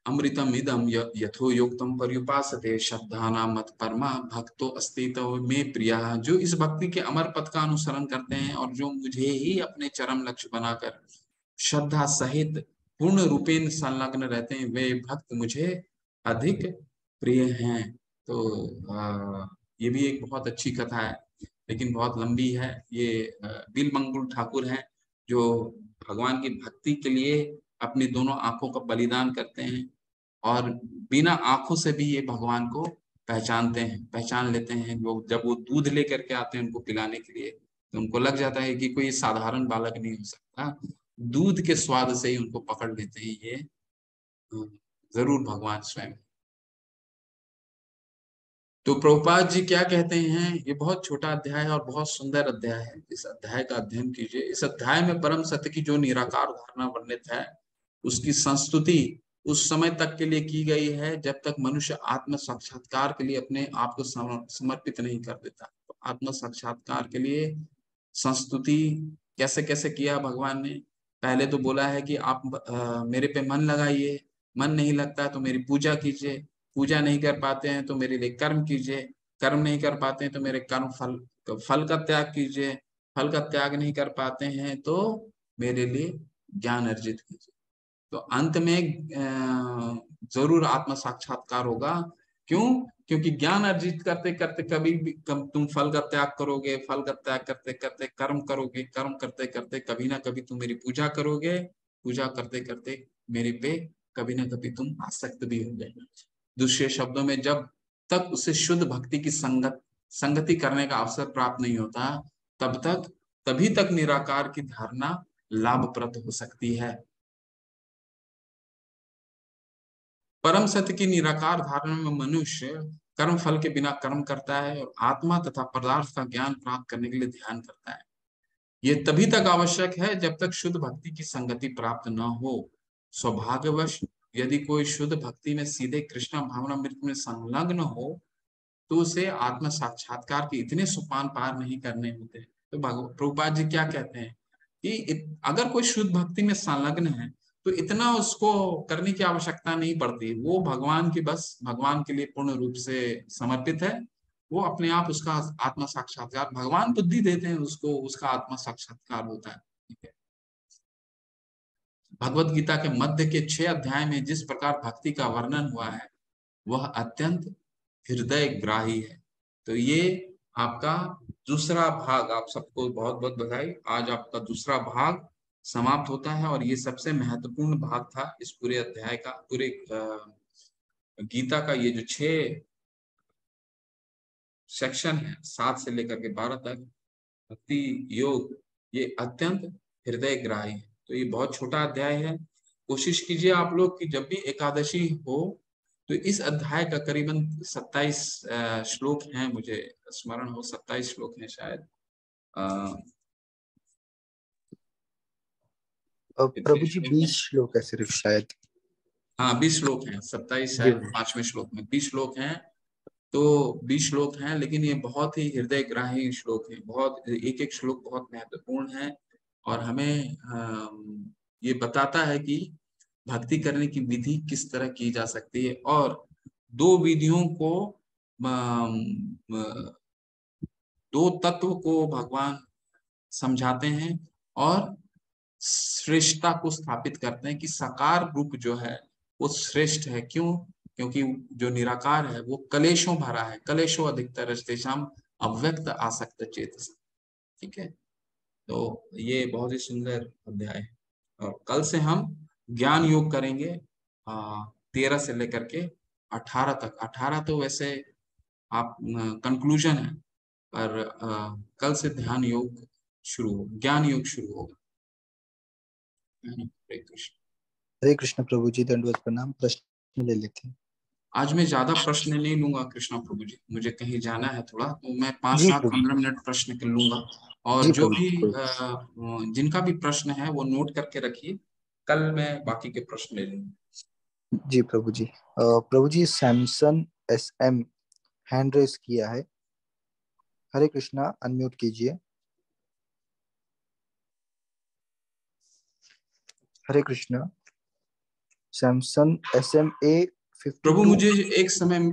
अमृतम इदम यथो योक्तम पर्युपासते श्रद्धा मत परमा भक्तो अस्ति तो मे प्रिया, जो इस भक्ति के अमर पथ का अनुसरण करते हैं और जो मुझे ही अपने चरम लक्ष्य बनाकर श्रद्धा सहित पूर्ण रूपेण संलग्न रहते हैं, वे भक्त मुझे अधिक प्रिय हैं। तो ये भी एक बहुत अच्छी कथा है। लेकिन बहुत लंबी है। ये बिल मंगुल ठाकुर हैं, जो भगवान की भक्ति के लिए अपनी दोनों आंखों का बलिदान करते हैं, और बिना आंखों से भी ये भगवान को पहचानते हैं, पहचान लेते हैं लोग। जब वो दूध लेकर के आते हैं उनको पिलाने के लिए, तो उनको लग जाता है कि कोई साधारण बालक नहीं हो सकता। दूध के स्वाद से ही उनको पकड़ लेते हैं, ये जरूर भगवान स्वयं। तो प्रभुपाद जी क्या कहते हैं, ये बहुत छोटा अध्याय है और बहुत सुंदर अध्याय है। इस अध्याय का अध्ययन कीजिए। इस अध्याय में परम सत्य की जो निराकार धारणा वर्णित है, उसकी संस्तुति उस समय तक के लिए की गई है जब तक मनुष्य आत्म साक्षात्कार के लिए अपने आप को समर्पित नहीं कर देता। तो आत्म साक्षात्कार के लिए संस्तुति कैसे कैसे किया भगवान ने। पहले तो बोला है कि आप मेरे पे मन लगाइए, मन नहीं लगता तो मेरी पूजा कीजिए, पूजा नहीं कर पाते हैं तो मेरे लिए कर्म कीजिए, कर्म नहीं कर पाते हैं तो मेरे कर्म फल का त्याग कीजिए, फल का त्याग नहीं कर पाते हैं तो मेरे लिए ज्ञान अर्जित कीजिए। तो अंत में जरूर आत्म साक्षात्कार होगा। क्यों? क्योंकि ज्ञान अर्जित करते करते कभी भी तुम फल का त्याग करोगे, फल का त्याग करते करते कर्म करोगे, कर्म करते करते कभी ना कभी तुम मेरी पूजा करोगे, पूजा करते करते मेरे पे कभी ना कभी तुम आसक्त भी हो जाएगा। दूसरे शब्दों में, जब तक उसे शुद्ध भक्ति की संगति करने का अवसर प्राप्त नहीं होता, तब तक तभी तक निराकार की धारणा लाभप्रद हो सकती है। परम सत्य की निराकार धारणा में मनुष्य कर्म फल के बिना कर्म करता है और आत्मा तथा पदार्थ का ज्ञान प्राप्त करने के लिए ध्यान करता है। ये तभी तक आवश्यक है जब तक शुद्ध भक्ति की संगति प्राप्त न हो। सौभाग्यवश यदि कोई शुद्ध भक्ति में सीधे कृष्ण भावनामृत में संलग्न हो, तो उसे आत्म साक्षात्कार के इतने सोपान पार नहीं करने होते। तो प्रभुपाद जी क्या कहते हैं कि अगर कोई शुद्ध भक्ति में संलग्न है तो इतना उसको करने की आवश्यकता नहीं पड़ती। वो भगवान की, बस भगवान के लिए पूर्ण रूप से समर्पित है। वो अपने आप उसका आत्म साक्षात्कार, भगवान बुद्धि देते हैं उसको, उसका आत्म साक्षात्कार होता है। ठीक है। भगवत गीता के मध्य के 6 अध्याय में जिस प्रकार भक्ति का वर्णन हुआ है, वह अत्यंत हृदय ग्राही है। तो ये आपका दूसरा भाग, आप सबको बहुत बहुत बधाई। आज आपका दूसरा भाग समाप्त होता है और ये सबसे महत्वपूर्ण भाग था इस पूरे अध्याय का। पूरे गीता का ये जो 6 सेक्शन है, 7 से लेकर के 12 तक, भक्ति योग, ये अत्यंत हृदय ग्राही है। तो ये बहुत छोटा अध्याय है। कोशिश कीजिए आप लोग कि जब भी एकादशी हो तो इस अध्याय का करीबन 27 श्लोक हैं, मुझे स्मरण हो 27 श्लोक हैं शायद। प्रभु जी श्लोक 20 श्लोक है सिर्फ शायद। हाँ 20 श्लोक हैं, 27 जी शायद 5वें श्लोक में 20 श्लोक हैं। तो 20 श्लोक हैं, लेकिन ये बहुत ही हृदय ग्राही श्लोक है। बहुत, एक एक श्लोक बहुत महत्वपूर्ण है और हमें ये बताता है कि भक्ति करने की विधि किस तरह की जा सकती है। और 2 विधियों को, दो तत्व को भगवान समझाते हैं और श्रेष्ठता को स्थापित करते हैं कि साकार रूप जो है वो श्रेष्ठ है। क्यों? क्योंकि जो निराकार है वो कलेशों भरा है, कलेशों अधिकतर तेषाम अव्यक्त आसक्त चेतस। ठीक है। तो ये बहुत ही सुंदर अध्याय है और कल से हम ज्ञान योग करेंगे 13 से लेकर के 18 तक। 18 तो वैसे आप कंक्लूजन है, पर कल से ध्यान योग शुरू हो, ज्ञान योग शुरू होगा। हरे कृष्ण। हरे कृष्ण प्रभु जी, दंडवत प्रणाम। प्रश्न ले लेते हैं। आज मैं ज्यादा प्रश्न नहीं लूंगा कृष्णा प्रभु जी, मुझे कहीं जाना है थोड़ा, तो मैं 5 जी 7 प्रभु। 15 मिनट प्रश्न के लूंगा। और जी जो प्रभु भी कोई। जिनका भी प्रश्न है वो नोट करके रखिए, कल मैं बाकी के प्रश्न ले लूंगा। जी प्रभु जी। प्रभु जी सैमसन SM हैंड रेस किया है। हरे कृष्णा, अनम्यूट कीजिए। हरे कृष्णा। सैमसन SMA प्रभु 52। मुझे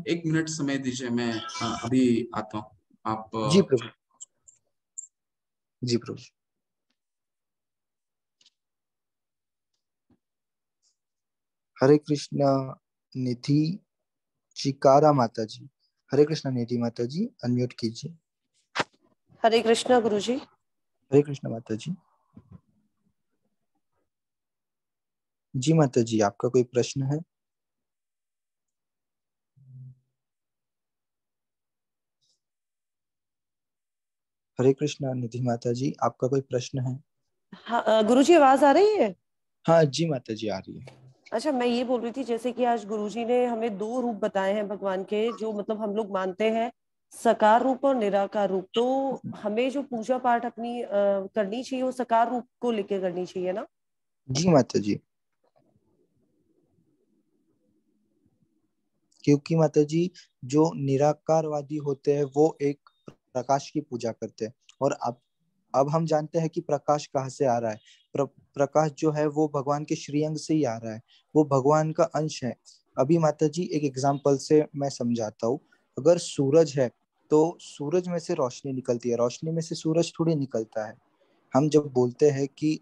एक मिनट समय दीजिए, मैं अभी आता हूँ। आप जी प्रभु। जी प्रभु। हरे कृष्णा निधि चिकारा माता जी। हरे कृष्णा निधि माता जी, अनम्यूट कीजिए। हरे कृष्णा गुरुजी। हरे कृष्ण माता जी। जी माता जी, आपका कोई प्रश्न है? हरे कृष्णा निधि माता जी, आपका कोई प्रश्न है? हाँ गुरुजी, आवाज आ रही है? हाँ जी माता जी, आ रही है। अच्छा, मैं ये बोल रही थी जैसे कि आज गुरुजी ने हमें दो रूप बताए हैं भगवान के, जो मतलब हम लोग मानते हैं, सकार रूप और निराकार रूप। तो हमें जो पूजा पाठ अपनी करनी चाहिए वो सकार रूप को लेकर करनी चाहिए ना? जी माता जी, क्योंकि माता जी जो निराकारवादी होते हैं वो एक प्रकाश की पूजा करते हैं। और अब हम जानते हैं कि प्रकाश कहाँ से आ रहा है। प्रकाश जो है वो भगवान के श्रीअंग से ही आ रहा है, वो भगवान का अंश है। अभी माता जी एक एग्जांपल से मैं समझाता हूँ। अगर सूरज है तो सूरज में से रोशनी निकलती है, रोशनी में से सूरज थोड़ी निकलता है। हम जब बोलते हैं कि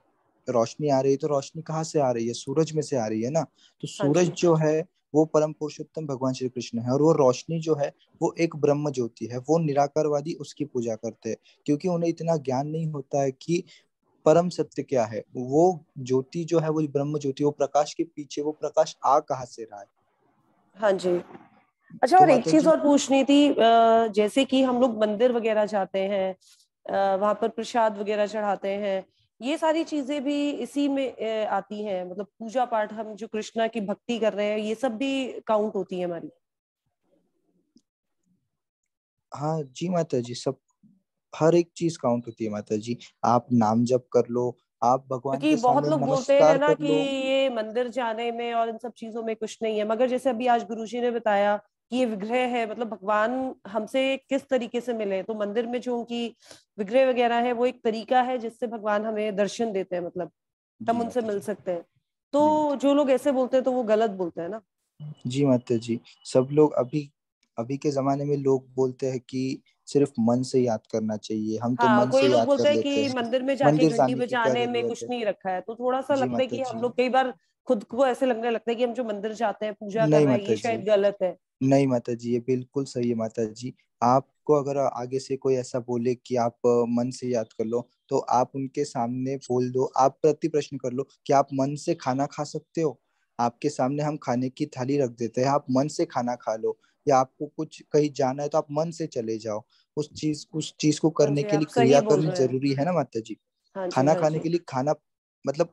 रोशनी आ रही है तो रोशनी कहाँ से आ रही है? सूरज में से आ रही है ना। तो हाँ सूरज जी। जो है वो परम पुरुषोत्तम भगवान श्री कृष्ण है, और वो रोशनी जो है वो एक ब्रह्म ज्योति है। वो निराकारवादी उसकी पूजा करते हैं, क्योंकि उन्हें इतना ज्ञान नहीं होता है कि परम सत्य क्या है। वो ज्योति जो है वो ब्रह्म ज्योति, वो प्रकाश के पीछे वो प्रकाश आ कहाँ से रहा है। हाँ जी। अच्छा, तो और एक माता चीज जी, और पूछनी थी, जैसे कि हम लोग मंदिर वगैरह जाते हैं, वहां पर प्रसाद वगैरह चढ़ाते हैं, ये सारी चीजें भी इसी में आती हैं? मतलब पूजा पाठ हम जो कृष्णा की भक्ति कर रहे हैं, ये सब भी काउंट होती है हमारी? हाँ जी माता जी, सब हर एक चीज काउंट होती है माता जी। आप नाम जप कर लो, आप भगवान क्योंकि के बहुत सामने लोग बोलते हैं नमस्कार ना कर कि लो। ये मंदिर जाने में और इन सब चीजों में कुछ नहीं है, मगर जैसे अभी आज गुरुजी ने बताया कि ये विग्रह है, मतलब भगवान हमसे किस तरीके से मिले, तो मंदिर में जो उनकी विग्रह वगैरह है वो एक तरीका है जिससे भगवान हमें दर्शन देते हैं, मतलब हम जी उनसे माता मिल जी। सकते हैं। जी तो माता जो लोग ऐसे बोलते हैं तो वो गलत बोलते हैं ना? जी माता जी, सब लोग अभी अभी के जमाने में लोग बोलते हैं कि सिर्फ मन से याद करना चाहिए, हम तो हाँ, मन कोई से लोग याद कर बोलते हैं लेते कि हैं, मंदिर में जाके मंदिर घंटी जाने की क्या बजाने में जरूरत कुछ है। नहीं रखा है, तो थोड़ा सा जी लगता है माता कि हम जी, लोग कई बार खुद को ऐसे लगने लगता है कि हम जो मंदिर जाते हैं, पूजा कर नहीं रहे हैं, माता ये जी, शायद गलत है। नहीं माता जी, ये बिल्कुल सही है माता जी। आपको अगर आगे से कोई ऐसा बोले कि आप मन से याद कर लो, तो आप उनके सामने बोल दो, आप प्रति प्रश्न कर लो कि आप मन से खाना खा सकते हो? आपके सामने हम खाने की थाली रख देते हैं, आप मन से खाना खा लो। या आपको कुछ कहीं जाना है तो आप मन से चले जाओ। उस चीज को हाँ करने जी, के आप लिए सही क्रिया बोल करनी रहे हैं। जरूरी है ना माता जी। हाँ जी, खाना हाँ खाने जी। के लिए खाना, मतलब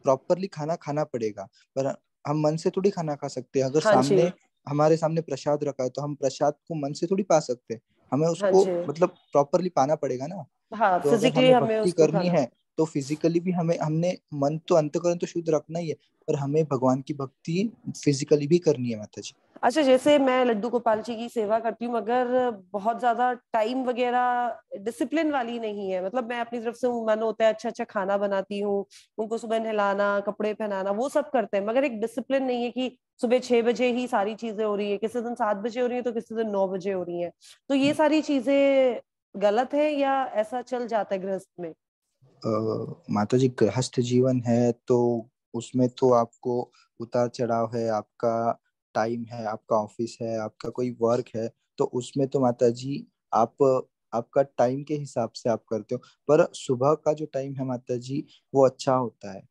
प्रॉपरली खाना खाना पड़ेगा। पर हम मन से थोड़ी खाना खा सकते हैं। अगर हाँ जी, सामने हमारे सामने प्रसाद रखा है तो हम प्रसाद को मन से थोड़ी पा सकते हैं, हमें हाँ उसको जी। मतलब प्रॉपरली पाना पड़ेगा ना। हाँ, तो अगर फिजिकली हमें हमें भक्ति उसको करनी खाना। है तो फिजिकली भी हमें हमने मन तो अंतःकरण तो शुद्ध रखना ही है, पर हमें भगवान की भक्ति फिजिकली भी करनी है माता जी। अच्छा, जैसे मैं लड्डू गोपाल जी की सेवा करती हूँ, मगर बहुत ज्यादा टाइम वगैरह डिसिप्लिन वाली नहीं है, मतलब मैं अपनी तरफ से मन होता है अच्छा अच्छा खाना बनाती हूँ, उनको सुबह नहलाना, कपड़े पहनाना, वो सब करते हैं, मगर एक डिसिप्लिन नहीं है कि सुबह 6 बजे ही सारी चीजें हो रही है, किसी दिन 7 बजे हो रही है तो किसी दिन 9 बजे हो रही है। तो ये सारी चीजें गलत है या ऐसा चल जाता है गृहस्थ में? माता जी, गृहस्थ जीवन है तो उसमें तो आपको उतार चढ़ाव है, आपका टाइम है, आपका ऑफिस है, आपका कोई वर्क है। तो उसमें तो माता जी आप आपका टाइम के हिसाब से आप करते हो। पर सुबह का जो टाइम है माता जी वो अच्छा होता है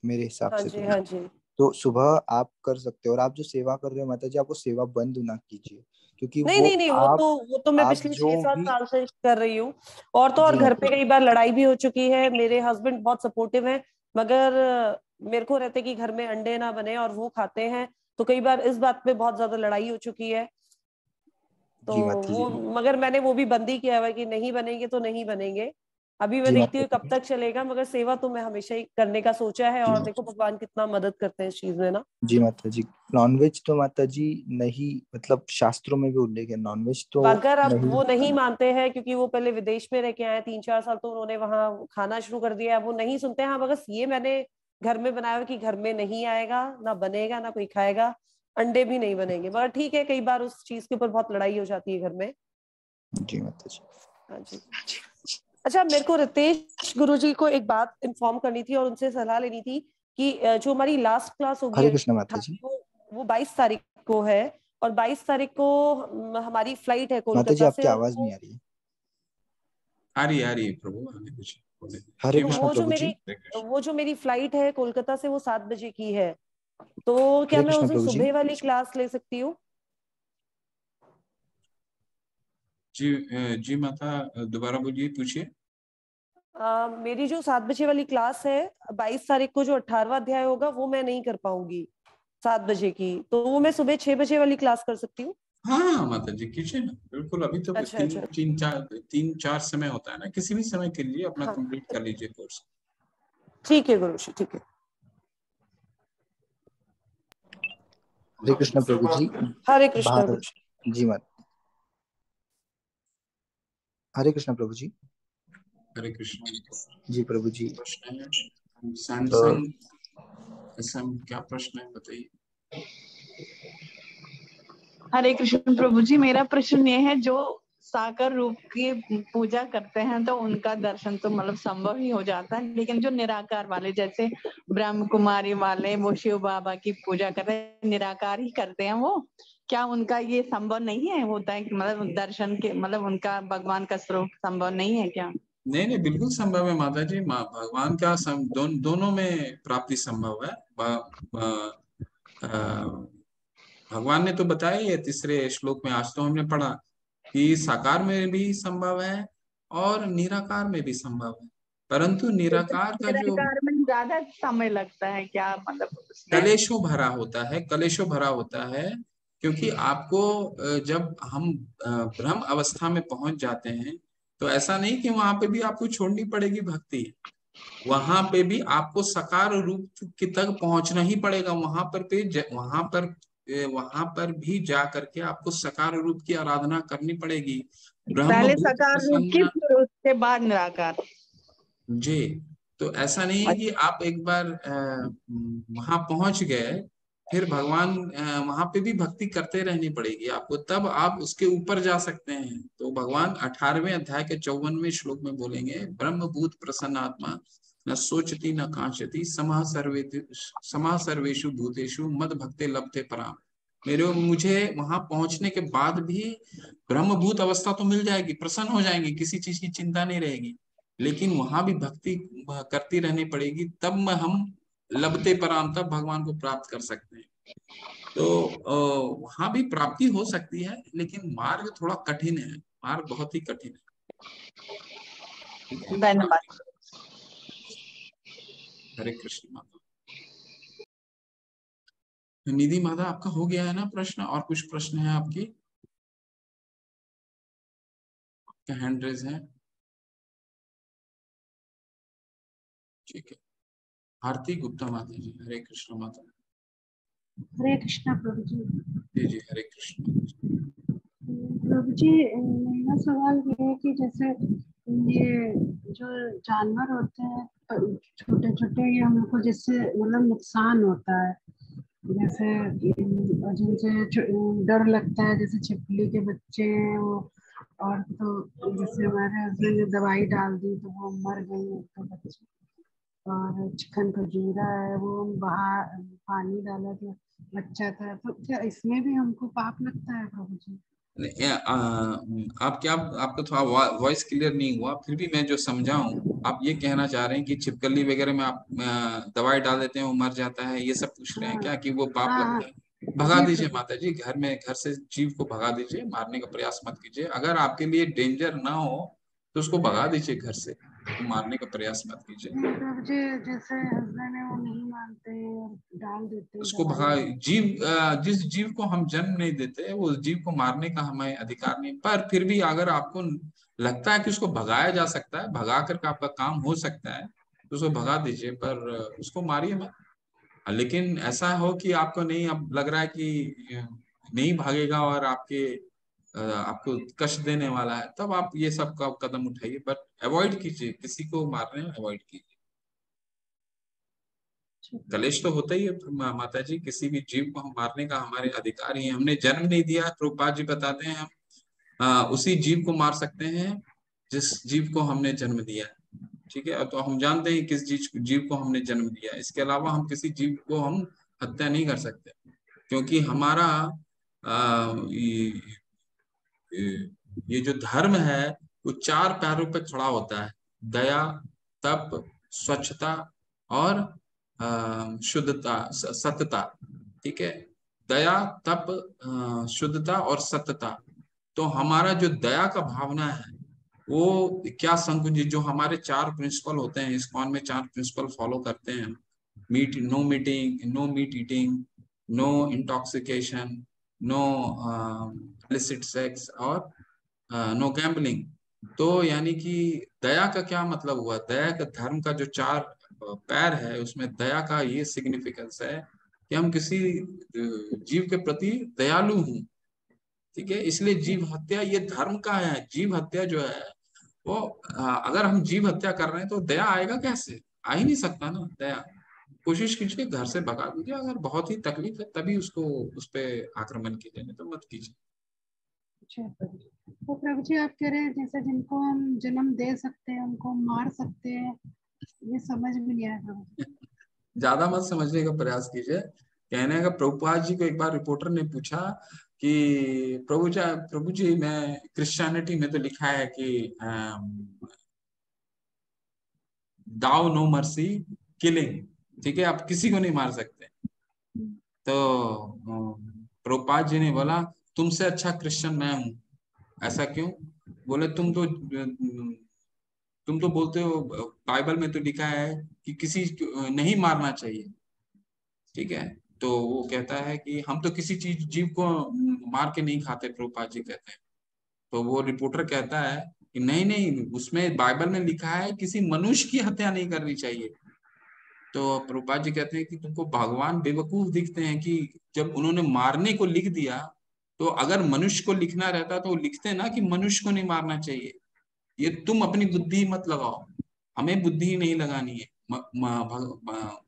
मेरे हिसाब हाँ से जी, तो। हाँ जी। तो सुबह आप कर सकते हो, और आप जो सेवा कर रहे हो माता जी, आप वो सेवा बंद ना कीजिए, क्योंकि नहीं वो नहीं नहीं, वो तो मैं आप पिछले जो 6-7 भी। साल से कर रही हूँ। और जी घर माता पे जी। कई बार लड़ाई भी हो चुकी है, मेरे हस्बैंड बहुत सपोर्टिव है, मगर मेरे को रहते कि घर में अंडे ना बने और वो खाते हैं, तो कई बार इस बात पे बहुत ज्यादा लड़ाई हो चुकी है। तो जी माता जी। वो, मगर मैंने वो भी बंद ही किया हुआ है कि नहीं बनेंगे तो नहीं बनेंगे। अभी मैं जी देखती माता हूँ कब जी। तक चलेगा, मगर सेवा तो मैं हमेशा ही करने का सोचा है, जी और देखो माता भगवान कितना मदद करते हैं इस चीज में ना। जी माता जी, नॉनवेज तो माता जी नहीं, मतलब शास्त्रों में भी उल्लेख है, नॉनवेज तो अगर अब नहीं वो नहीं खाना। मानते हैं, क्योंकि वो पहले विदेश में रह के आए 3-4 साल, तो उन्होंने वहां खाना शुरू कर दिया है, वो नहीं सुनते हैं। हाँ, बस ये मैंने घर में बनाया हुआ कि घर में नहीं आएगा, ना बनेगा, ना कोई खाएगा, अंडे भी नहीं बनेंगे, मगर ठीक है, कई बार उस चीज के ऊपर बहुत लड़ाई हो जाती है घर में। जी माता जी। हाँ जी। अच्छा, मेरे को रितेश गुरुजी को एक बात इन्फॉर्म करनी थी और उनसे सलाह लेनी थी कि जो हमारी लास्ट क्लास होगी हरे कृष्ण माता अठारह जी। को, वो 22 तारीख को है, और 22 तारीख को हमारी फ्लाइट है माता जी, कोलकाता से, आपकी और आवाज नहीं वो आ रही है। आ रही प्रभु, आने कुछ बोले। हरे जी कृष्ण वो जो प्रभु जी। मेरी हरे कृष्ण। वो जो मेरी फ्लाइट है कोलकाता से वो 7 बजे की है, तो क्या हरे मैं उस कृष्ण दिन प्रभु जी। सुबह वाली क्लास ले सकती हूँ? जी जी माता, दोबारा बोलिए, पूछिए। मेरी जो 7 बजे वाली क्लास है 22 तारीख को, जो 18वां अध्याय होगा, वो मैं नहीं कर पाऊंगी 7 बजे की, तो वो मैं सुबह 6 बजे वाली क्लास कर सकती हूँ? हाँ माता जी, कीजिए ना, बिल्कुल। अभी तो अच्छा अच्छा। तीन चार समय होता है ना, किसी भी समय के लिए अपना हाँ कंप्लीट कर लीजिए कोर्स। ठीक है गुरु जी, ठीक है। हरे कृष्ण प्रभु जी। हरे कृष्णा गुरु भारत जी। जी मत। हरे कृष्ण प्रभु जी। हरे कृष्ण। जी प्रभु जी। प्रश्न है तो सैमसंग, क्या प्रश्न है बताइए। हरे कृष्ण प्रभु जी, मेरा प्रश्न ये है, जो साकार रूप की पूजा करते हैं तो उनका दर्शन तो मतलब संभव ही हो जाता है, लेकिन जो निराकार वाले, जैसे ब्रह्म कुमारी वाले, वो शिव बाबा की पूजा करते हैं, निराकार ही करते हैं, वो क्या उनका ये संभव नहीं है, होता है कि मतलब दर्शन के मतलब उनका भगवान का स्वरूप संभव नहीं है क्या? नहीं नहीं, बिल्कुल संभव है माता जी। भगवान का दोनों में प्राप्ति संभव है। भगवान ने तो बताया ही है तीसरे श्लोक में, आज तो हमने पढ़ा कि साकार में भी संभव है और निराकार में भी संभव है, परंतु निराकार का जो निराकार में ज्यादा समय लगता है क्या, मतलब उसमें? कलेशों भरा होता है, कलेशों भरा होता है, क्योंकि आपको जब हम ब्रह्म अवस्था में पहुंच जाते हैं, तो ऐसा नहीं कि वहां पे भी आपको छोड़नी पड़ेगी भक्ति। वहां पे भी आपको सकार रूप की तक पहुंचना ही पड़ेगा। वहां पर भी जा करके आपको सकार रूप की आराधना करनी पड़ेगी। ब्रह्म पहले भूत साकार रूप की, प्रसन्न। फिर उसके बाद निराकार। जी, तो ऐसा नहीं है कि आप एक बार वहां पहुंच गए, फिर भगवान वहां पे भी भक्ति करते रहनी पड़ेगी आपको, तब आप उसके ऊपर जा सकते हैं। तो भगवान 18वें अध्याय के 54वें श्लोक में बोलेंगे, ब्रह्म भूत प्रसन्न आत्मा न सोचती न कांचती समाह सर्वेषु भूतेषु मद भक्ते लभते पराम। मुझे वहां पहुंचने के बाद भी ब्रह्मभूत अवस्था तो मिल जाएगी, प्रसन्न हो जाएंगे, किसी चीज की चिंता नहीं रहेगी, लेकिन वहां भी भक्ति करती रहनी पड़ेगी, तब में हम लभते पराम, तब भगवान को प्राप्त कर सकते हैं। तो वहां भी प्राप्ति हो सकती है, लेकिन मार्ग थोड़ा कठिन है, मार्ग बहुत ही कठिन है। ठीक है, धन्यवाद। हरे कृष्ण माता। निधि माता, आपका हो गया है ना प्रश्न? और कुछ प्रश्न है आपकी? आपका हैंड रेज है, ठीक है। आरती गुप्ता माता जी, हरे कृष्ण माता। हरे कृष्णा प्रभु जी। जी जी, हरे कृष्ण माता जी। प्रभु जी, मेरा सवाल ये है कि जैसे ये जो जानवर होते हैं छोटे छोटे, ये हमको जिससे मतलब नुकसान होता है, जैसे जिनसे डर लगता है, जैसे छिपकली के बच्चे हैं वो, और तो जैसे हमारे हस्बैंड ने दवाई डाल दी तो वो मर गई तो बच्चे, और चिकन खजूरा है वो हम बाहर पानी डाला तो बच्चा था, तो क्या इसमें भी हमको पाप लगता है प्रभु जी? आप क्या, आपका थोड़ा वॉइस क्लियर नहीं हुआ, फिर भी मैं जो समझाऊं, आप ये कहना चाह रहे हैं कि छिपकली वगैरह में आप दवाई डाल देते हैं, वो मर जाता है, ये सब पूछ रहे हैं हाँ क्या, कि वो पाप हाँ हाँ लगता है? भगा जी दीजिए प्रभु। माता जी, घर से जीव को भगा दीजिए, मारने का प्रयास मत कीजिए। अगर आपके लिए डेंजर ना हो तो उसको भगा दीजिए घर से, मारने का प्रयास मत कीजिए। नहीं प्रभु जी, जैसे हस्बैंड है वो नहीं मानते हैं और डाल देते हैं उसको दवाई भगा, में। जिस जीव को हम जन्म नहीं देते, वो जीव को मारने का हमें अधिकार नहीं, पर फिर भी अगर आपको लगता है कि उसको भगाया जा सकता है, भगा करके आपका काम हो सकता है, तो उसको भगा दीजिए, पर उसको मारिए मत। लेकिन ऐसा हो कि आपको नहीं, अब लग रहा है कि नहीं भागेगा और आपको कष्ट देने वाला है, तब आप ये सब का कदम उठाइए, बट अवॉइड कीजिए, किसी को मारने में अवॉइड कीजिए। कलेश तो होता ही है माता जी, किसी भी जीव को हम मारने का हमारे अधिकार ही है। हमने जन्म नहीं दिया, प्रभुपाद जी बताते हैं, हम उसी जीव को मार सकते हैं जिस जीव को हमने जन्म दिया है। ठीक है, तो हम जानते हैं किस जीव को हमने जन्म दिया है, इसके अलावा हम किसी जीव को हम हत्या नहीं कर सकते, क्योंकि हमारा ये जो धर्म है वो 4 पैरों पे खड़ा होता है, दया, तप, स्वच्छता और शुद्धता, सत्यता। ठीक है, दया, तप, शुद्धता और सत्यता। तो हमारा जो दया का भावना है वो क्या संकुचित, जो हमारे 4 प्रिंसिपल होते हैं, इस्कॉन में 4 प्रिंसिपल फॉलो करते हैं, no meat eating, no intoxication, no illicit sex और नो गैम्बलिंग। तो यानी कि दया का क्या मतलब हुआ, दया का धर्म का जो 4 पैर है उसमें दया का ये सिग्निफिकेंस है कि हम किसी जीव के प्रति दयालु हूं। ठीक है, इसलिए जीव हत्या ये धर्म का है। जीव हत्या जो है वो अगर हम जीव हत्या कर रहे हैं तो दया आएगा कैसे, आ ही नहीं सकता ना दया। कोशिश कीजिए घर से भगा दीजिए, अगर बहुत ही तकलीफ है तभी उसको उस पे आक्रमण कीजिए, नहीं तो मत कीजिए। अच्छा प्रभु जी। तो प्रभु जी आप कह रहे हैं जैसे जिनको हम जन्म दे सकते हैं उनको मार सकते हैं, ये समझ में नहीं आया प्रभु जी। ज्यादा मत समझने का प्रयास कीजिए। कहने का, प्रभुपाद जी को एक बार रिपोर्टर ने पूछा कि प्रभु जी मैं क्रिश्चियनिटी में तो लिखा है कि दाओ नो मर्सी किलिंग, ठीक है, आप किसी को नहीं मार सकते। तो प्रभुपाद जी ने बोला तुमसे अच्छा क्रिश्चियन मैं हूं। ऐसा क्यों? बोले तुम तो बोलते हो बाइबल में तो लिखा है कि किसी नहीं मारना चाहिए। ठीक है, तो वो कहता है कि हम तो किसी चीज जीव को मार के नहीं खाते, प्रभुपाद जी कहते हैं। तो वो रिपोर्टर कहता है कि नहीं नहीं, उसमें बाइबल में लिखा है किसी मनुष्य की हत्या नहीं करनी चाहिए। तो प्रभुपाद जी कहते हैं कि तुमको भगवान बेवकूफ दिखते हैं कि जब उन्होंने मारने को लिख दिया, तो अगर मनुष्य को लिखना रहता तो वो लिखते ना कि मनुष्य को नहीं मारना चाहिए। ये तुम अपनी बुद्धि मत लगाओ, हमें बुद्धि नहीं लगानी है।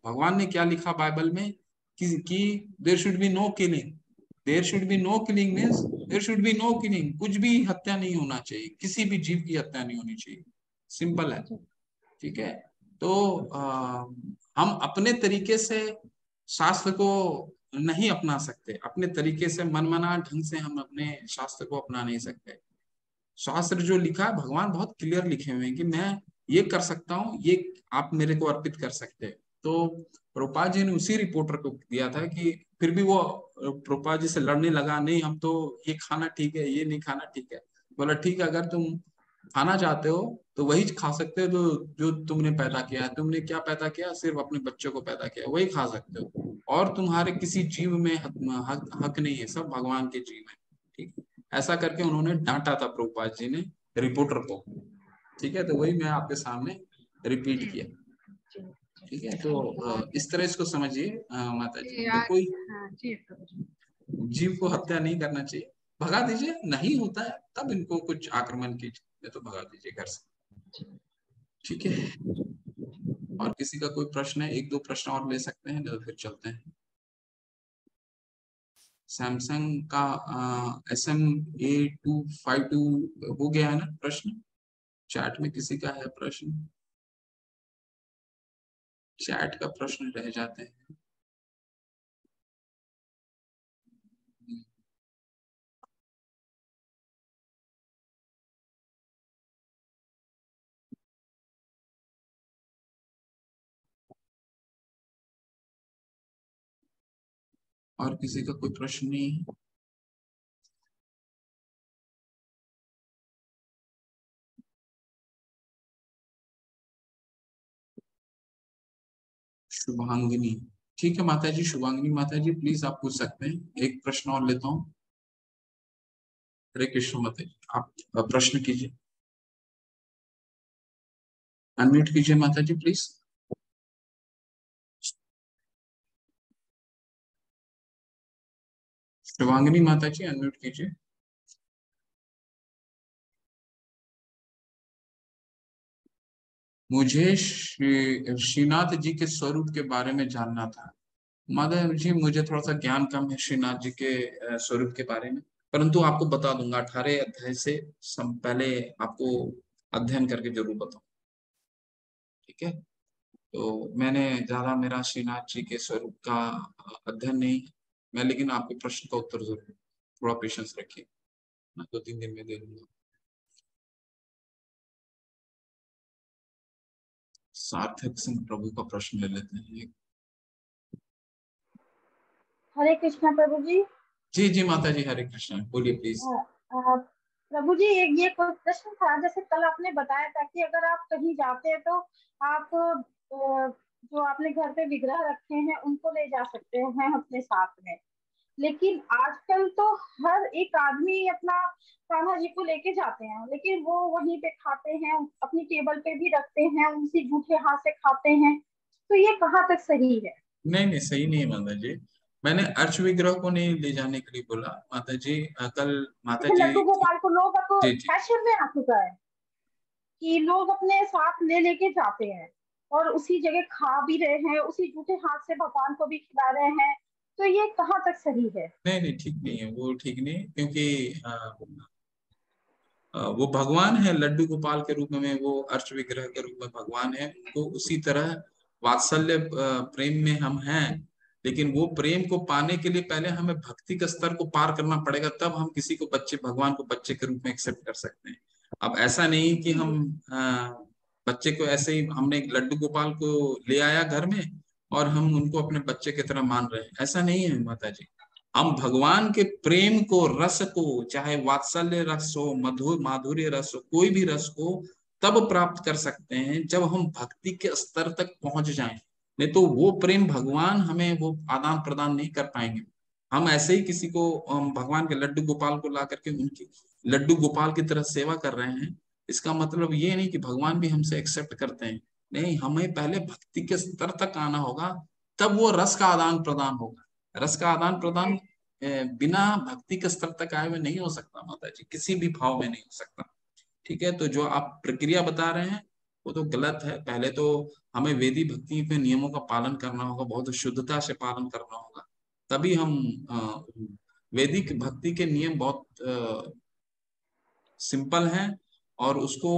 भगवान ने क्या लिखा बाइबल में कि there should be no killing. There should be no killing means there should be no killing, कुछ भी हत्या नहीं होना चाहिए, किसी भी जीव की हत्या नहीं होनी चाहिए, सिंपल है। ठीक है, तो हम अपने तरीके से शास्त्र को नहीं अपना सकते, अपने तरीके से मनमाना ढंग से हम अपने शास्त्र को अपना नहीं सकते। शास्त्र जो लिखा है भगवान बहुत क्लियर लिखे हुए हैं कि मैं ये कर सकता हूँ, ये आप मेरे को अर्पित कर सकते हैं। तो प्रभुपाद जी ने उसी रिपोर्टर को दिया था कि फिर भी वो प्रभुपाद जी से लड़ने लगा, नहीं हम तो ये खाना ठीक है, ये नहीं खाना ठीक है। बोला ठीक है, अगर तुम खाना चाहते हो तो वही खा सकते हो जो तुमने पैदा किया है। तुमने क्या पैदा किया, सिर्फ अपने बच्चों को पैदा किया, वही खा सकते हो, और तुम्हारे किसी जीव में हक नहीं है, सब भगवान के जीव है। ठीक है, ऐसा करके उन्होंने डांटा था प्रभुपाद जी ने रिपोर्टर को। ठीक है, तो वही मैं आपके सामने रिपीट किया। ठीक है, तो इस तरह इसको समझिए माता जी। तो कोई हाँ जी प्रभु जी। जीव को हत्या नहीं करना चाहिए, भगा दीजिए, नहीं होता है तब इनको कुछ आक्रमण कीजिए, तो भगा दीजिए घर से। ठीक है, और किसी का कोई प्रश्न है? 1-2 प्रश्न और ले सकते हैं, तो फिर चलते हैं। सैमसंग का SM-A252 हो गया है ना प्रश्न? चैट में किसी का है प्रश्न? चैट का प्रश्न रह जाते हैं। और किसी का कोई प्रश्न नहीं है? शुभांगिनी, ठीक है माता जी, शुभांगिनी माता जी प्लीज आप पूछ सकते हैं। एक प्रश्न और लेता हूँ। हरे कृष्ण माता जी, आप प्रश्न कीजिए, अनम्यूट कीजिए माता जी प्लीज। शुभांगिनी माता जी अनम्यूट कीजिए। मुझे श्रीनाथ जी के स्वरूप के बारे में जानना था। माता जी मुझे थोड़ा सा ज्ञान कम है श्रीनाथ जी के स्वरूप के बारे में, परंतु आपको बता दूंगा 18 अध्याय से पहले आपको अध्ययन करके जरूर बताऊं। ठीक है, तो मैंने ज्यादा मेरा श्रीनाथ जी के स्वरूप का अध्ययन नहीं है मैं, लेकिन आपके प्रश्न का उत्तर जरूर, थोड़ा पेशेंस रखिए, मैं 2-3 दिन में दे दूंगा। सार्थक सिंह प्रभु का प्रश्न ले लेते हैं। हरे कृष्णा प्रभु जी। जी जी माता जी, हरे कृष्ण, बोलिए प्लीज। प्रभु जी, ये कोई प्रश्न था, जैसे कल आपने बताया था कि अगर आप कहीं जाते हैं तो आप जो आपने घर पे विग्रह रखे हैं उनको ले जा सकते हैं अपने साथ में, लेकिन आजकल तो हर एक आदमी अपना कान्हा जी को लेके जाते हैं, लेकिन वो वहीं पे खाते हैं, अपनी टेबल पे भी रखते हैं, उनसे जूठे हाथ से खाते हैं, तो ये कहाँ तक सही है? नहीं नहीं, सही नहीं है माता जी। मैंने अर्च विग्रह को नहीं ले जाने के लिए बोला माता जी। कल माता जी लड्डू गोपाल को लोग अब जी जी फैशन में आ चुका है कि लोग अपने साथ ले लेके जाते हैं और उसी जगह खा भी रहे हैं, उसी जूठे हाथ से भगवान को भी खिला रहे हैं, तो ये कहाँ तक सही है? नहीं नहीं, ठीक नहीं है, वो ठीक नहीं, क्योंकि वो भगवान है, लड्डू गोपाल के रूप में, वो अर्च विग्रह के रूप में भगवान है। उनको उसी तरह वात्सल्य प्रेम में हम हैं, लेकिन वो प्रेम को पाने के लिए पहले हमें भक्ति के स्तर को पार करना पड़ेगा, तब हम किसी को भगवान को बच्चे के रूप में एक्सेप्ट कर सकते हैं। अब ऐसा नहीं कि हम बच्चे को ऐसे ही, हमने एक लड्डू गोपाल को ले आया घर में और हम उनको अपने बच्चे की तरह मान रहे हैं, ऐसा नहीं है माता जी। हम भगवान के प्रेम को, रस को, चाहे वात्सल्य रस हो, माधुर्य रस हो, कोई भी रस हो, तब प्राप्त कर सकते हैं जब हम भक्ति के स्तर तक पहुंच जाएं। नहीं तो वो प्रेम भगवान हमें वो आदान प्रदान नहीं कर पाएंगे। हम ऐसे ही किसी को भगवान के लड्डू गोपाल को ला करके उनकी लड्डू गोपाल की तरह सेवा कर रहे हैं, इसका मतलब ये नहीं कि भगवान भी हमसे एक्सेप्ट करते हैं। नहीं, हमें पहले भक्ति के स्तर तक आना होगा, तब वो रस का आदान प्रदान होगा। रस का आदान प्रदान बिना भक्ति के स्तर तक आए हुए नहीं हो सकता माता जी, किसी भी भाव में नहीं हो सकता। ठीक है, तो जो आप प्रक्रिया बता रहे हैं वो तो गलत है। पहले तो हमें वेदी भक्ति के नियमों का पालन करना होगा, बहुत शुद्धता से पालन करना होगा, तभी हम वैदिक भक्ति के नियम बहुत सिंपल हैं और उसको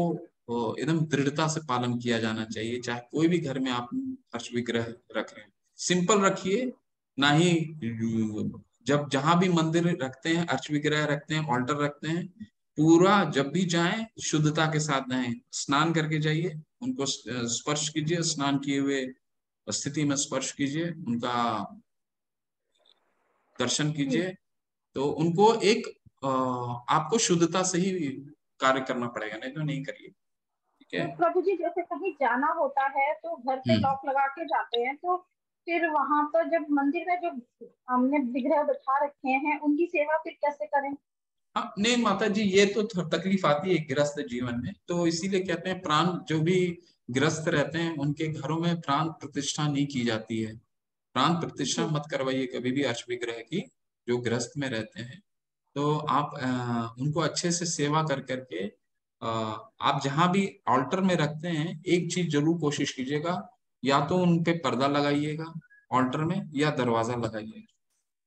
एकदम दृढ़ता से पालन किया जाना चाहिए। चाहे कोई भी घर में आप अर्च विग्रह रख रहे हैं, सिंपल रखिए, ना ही जब जहां भी मंदिर रखते हैं, अर्च विग्रह रखते हैं, ऑल्टर रखते हैं, पूरा जब भी जाएं शुद्धता के साथ जाएं, स्नान करके जाइए, उनको स्पर्श कीजिए, स्नान किए हुए स्थिति में स्पर्श कीजिए, उनका दर्शन कीजिए। तो उनको एक आपको शुद्धता से ही कार्य करना पड़ेगा, नहीं तो नहीं करिए। ठीक है तो प्रभु जी, जैसे कहीं जाना होता है तो घर पे लॉक लगा के जाते हैं, तो फिर वहां पर जब मंदिर में जो हमने विग्रह बैठा रखे हैं उनकी सेवा फिर कैसे करें? हाँ, नहीं माता जी, ये तो तकलीफ आती है गृहस्थ जीवन में, तो इसीलिए कहते हैं प्राण, जो भी गृहस्थ रहते हैं उनके घरों में प्राण प्रतिष्ठा नहीं की जाती है। प्राण प्रतिष्ठा मत करवाइए कभी भी अर्च विग्रह की, जो गृहस्थ में रहते हैं। तो आप उनको अच्छे से सेवा कर करके आप जहां भी ऑल्टर में रखते हैं, एक चीज जरूर कोशिश कीजिएगा, या तो उन पे पर्दा लगाइएगा ऑल्टर में, या दरवाजा लगाइएगा।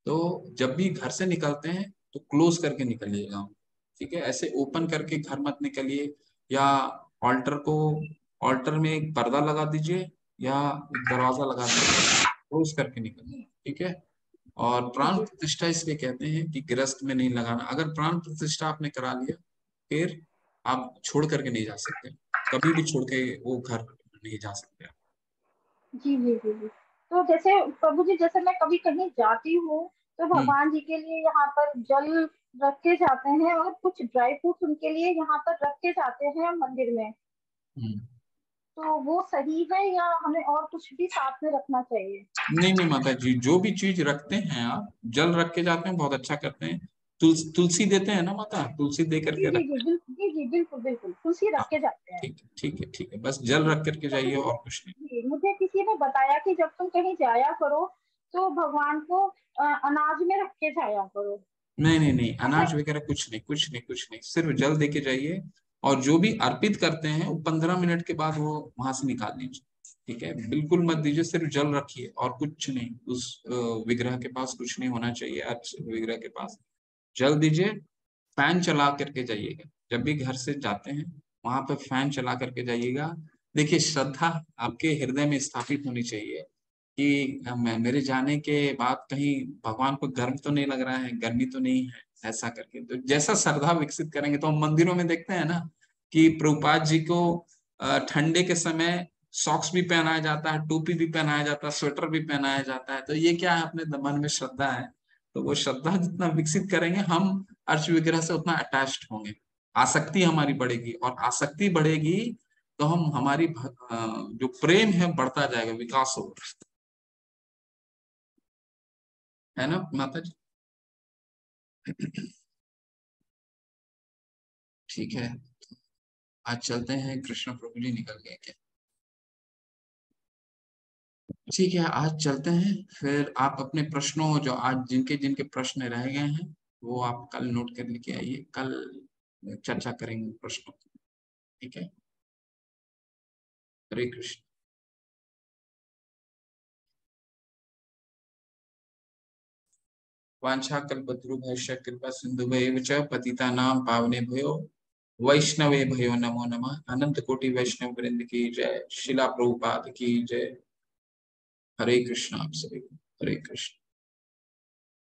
तो जब भी घर से निकलते हैं तो क्लोज करके निकलिएगा। ठीक है, ऐसे ओपन करके घर मत निकलिए, या ऑल्टर को, ऑल्टर में एक पर्दा लगा दीजिए या दरवाजा लगा दीजिए, क्लोज करके निकलिए। ठीक है, और प्राण प्रतिष्ठा इसलिए कहते हैं कि गृहस्थ में नहीं लगाना। अगर प्राण प्रतिष्ठा आपने करा लिया, फिर आप छोड़ करके नहीं जा सकते, कभी भी छोड़ के वो घर नहीं जा सकते। जी जी जी जी। तो जैसे प्रभु जी, जैसे मैं कभी कहीं जाती हूँ तो भगवान जी के लिए यहाँ पर जल रख के जाते हैं और कुछ ड्राई फ्रूट्स उनके लिए यहाँ पर रख के जाते हैं मंदिर में, तो वो सही है या हमें और कुछ भी साथ में रखना चाहिए? नहीं नहीं माता जी, जो भी चीज रखते हैं आप, जल रख के जाते हैं, बहुत अच्छा करते हैं। तुलसी देते हैं ना माता, तुलसी दे करके जी रखते हैं। जी जी, बिल्कुल बिल्कुल, तुलसी रख के जाते हैं। ठीक है ठीक है ठीक है, बस जल रख करके जाइए और कुछ नहीं। मुझे किसी ने बताया कि जब तुम कहीं जाया करो तो भगवान को अनाज में रख के जाया करो। नहीं नहीं नहीं, अनाज वगैरह कुछ नहीं, कुछ नहीं, कुछ नहीं, सिर्फ जल दे के जाइए। और जो भी अर्पित करते हैं वो 15 मिनट के बाद वो वहां से निकाल लीजिए। ठीक है, बिल्कुल मत दीजिए, सिर्फ जल रखिए और कुछ नहीं। उस विग्रह के पास कुछ नहीं होना चाहिए, अर्च विग्रह के पास जल दीजिए। फैन चला करके जाइएगा, जब भी घर से जाते हैं वहां पे फैन चला करके जाइएगा। देखिए, श्रद्धा आपके हृदय में स्थापित होनी चाहिए कि मेरे जाने के बाद कहीं भगवान को गर्म तो नहीं लग रहा है, गर्मी तो नहीं है, ऐसा करके। तो जैसा श्रद्धा विकसित करेंगे, तो हम मंदिरों में देखते हैं ना कि प्रभुपाद जी को ठंडे के समय सॉक्स भी पहनाया जाता है, टोपी भी पहनाया जाता है, स्वेटर भी पहनाया जाता है। तो ये क्या है, अपने मन में श्रद्धा है। तो वो श्रद्धा जितना विकसित करेंगे हम अर्च विग्रह से उतना अटैच्ड होंगे, आसक्ति हमारी बढ़ेगी, और आसक्ति बढ़ेगी तो हम हमारी जो प्रेम है बढ़ता जाएगा, विकास होगा, है ना माता जी? ठीक है, आज चलते हैं, कृष्ण प्रभु जी निकल गए क्या? ठीक है, आज चलते हैं। फिर आप अपने प्रश्नों, जो आज जिनके जिनके प्रश्न रह गए हैं वो आप कल नोट कर लेके आइए, कल चर्चा करेंगे प्रश्नों की। ठीक है, हरे कृष्ण। वांछा कल्पतरुभ्यश्च कृपा सिन्धुभ्येव च पतितानां पावनेभ्यो वैष्णवे भयो नमो नमः। अनंत कोटि वैष्णव वृंद की जय, शिला प्रभुपाद की जय। हरे कृष्ण आप सभी को, हरे कृष्ण।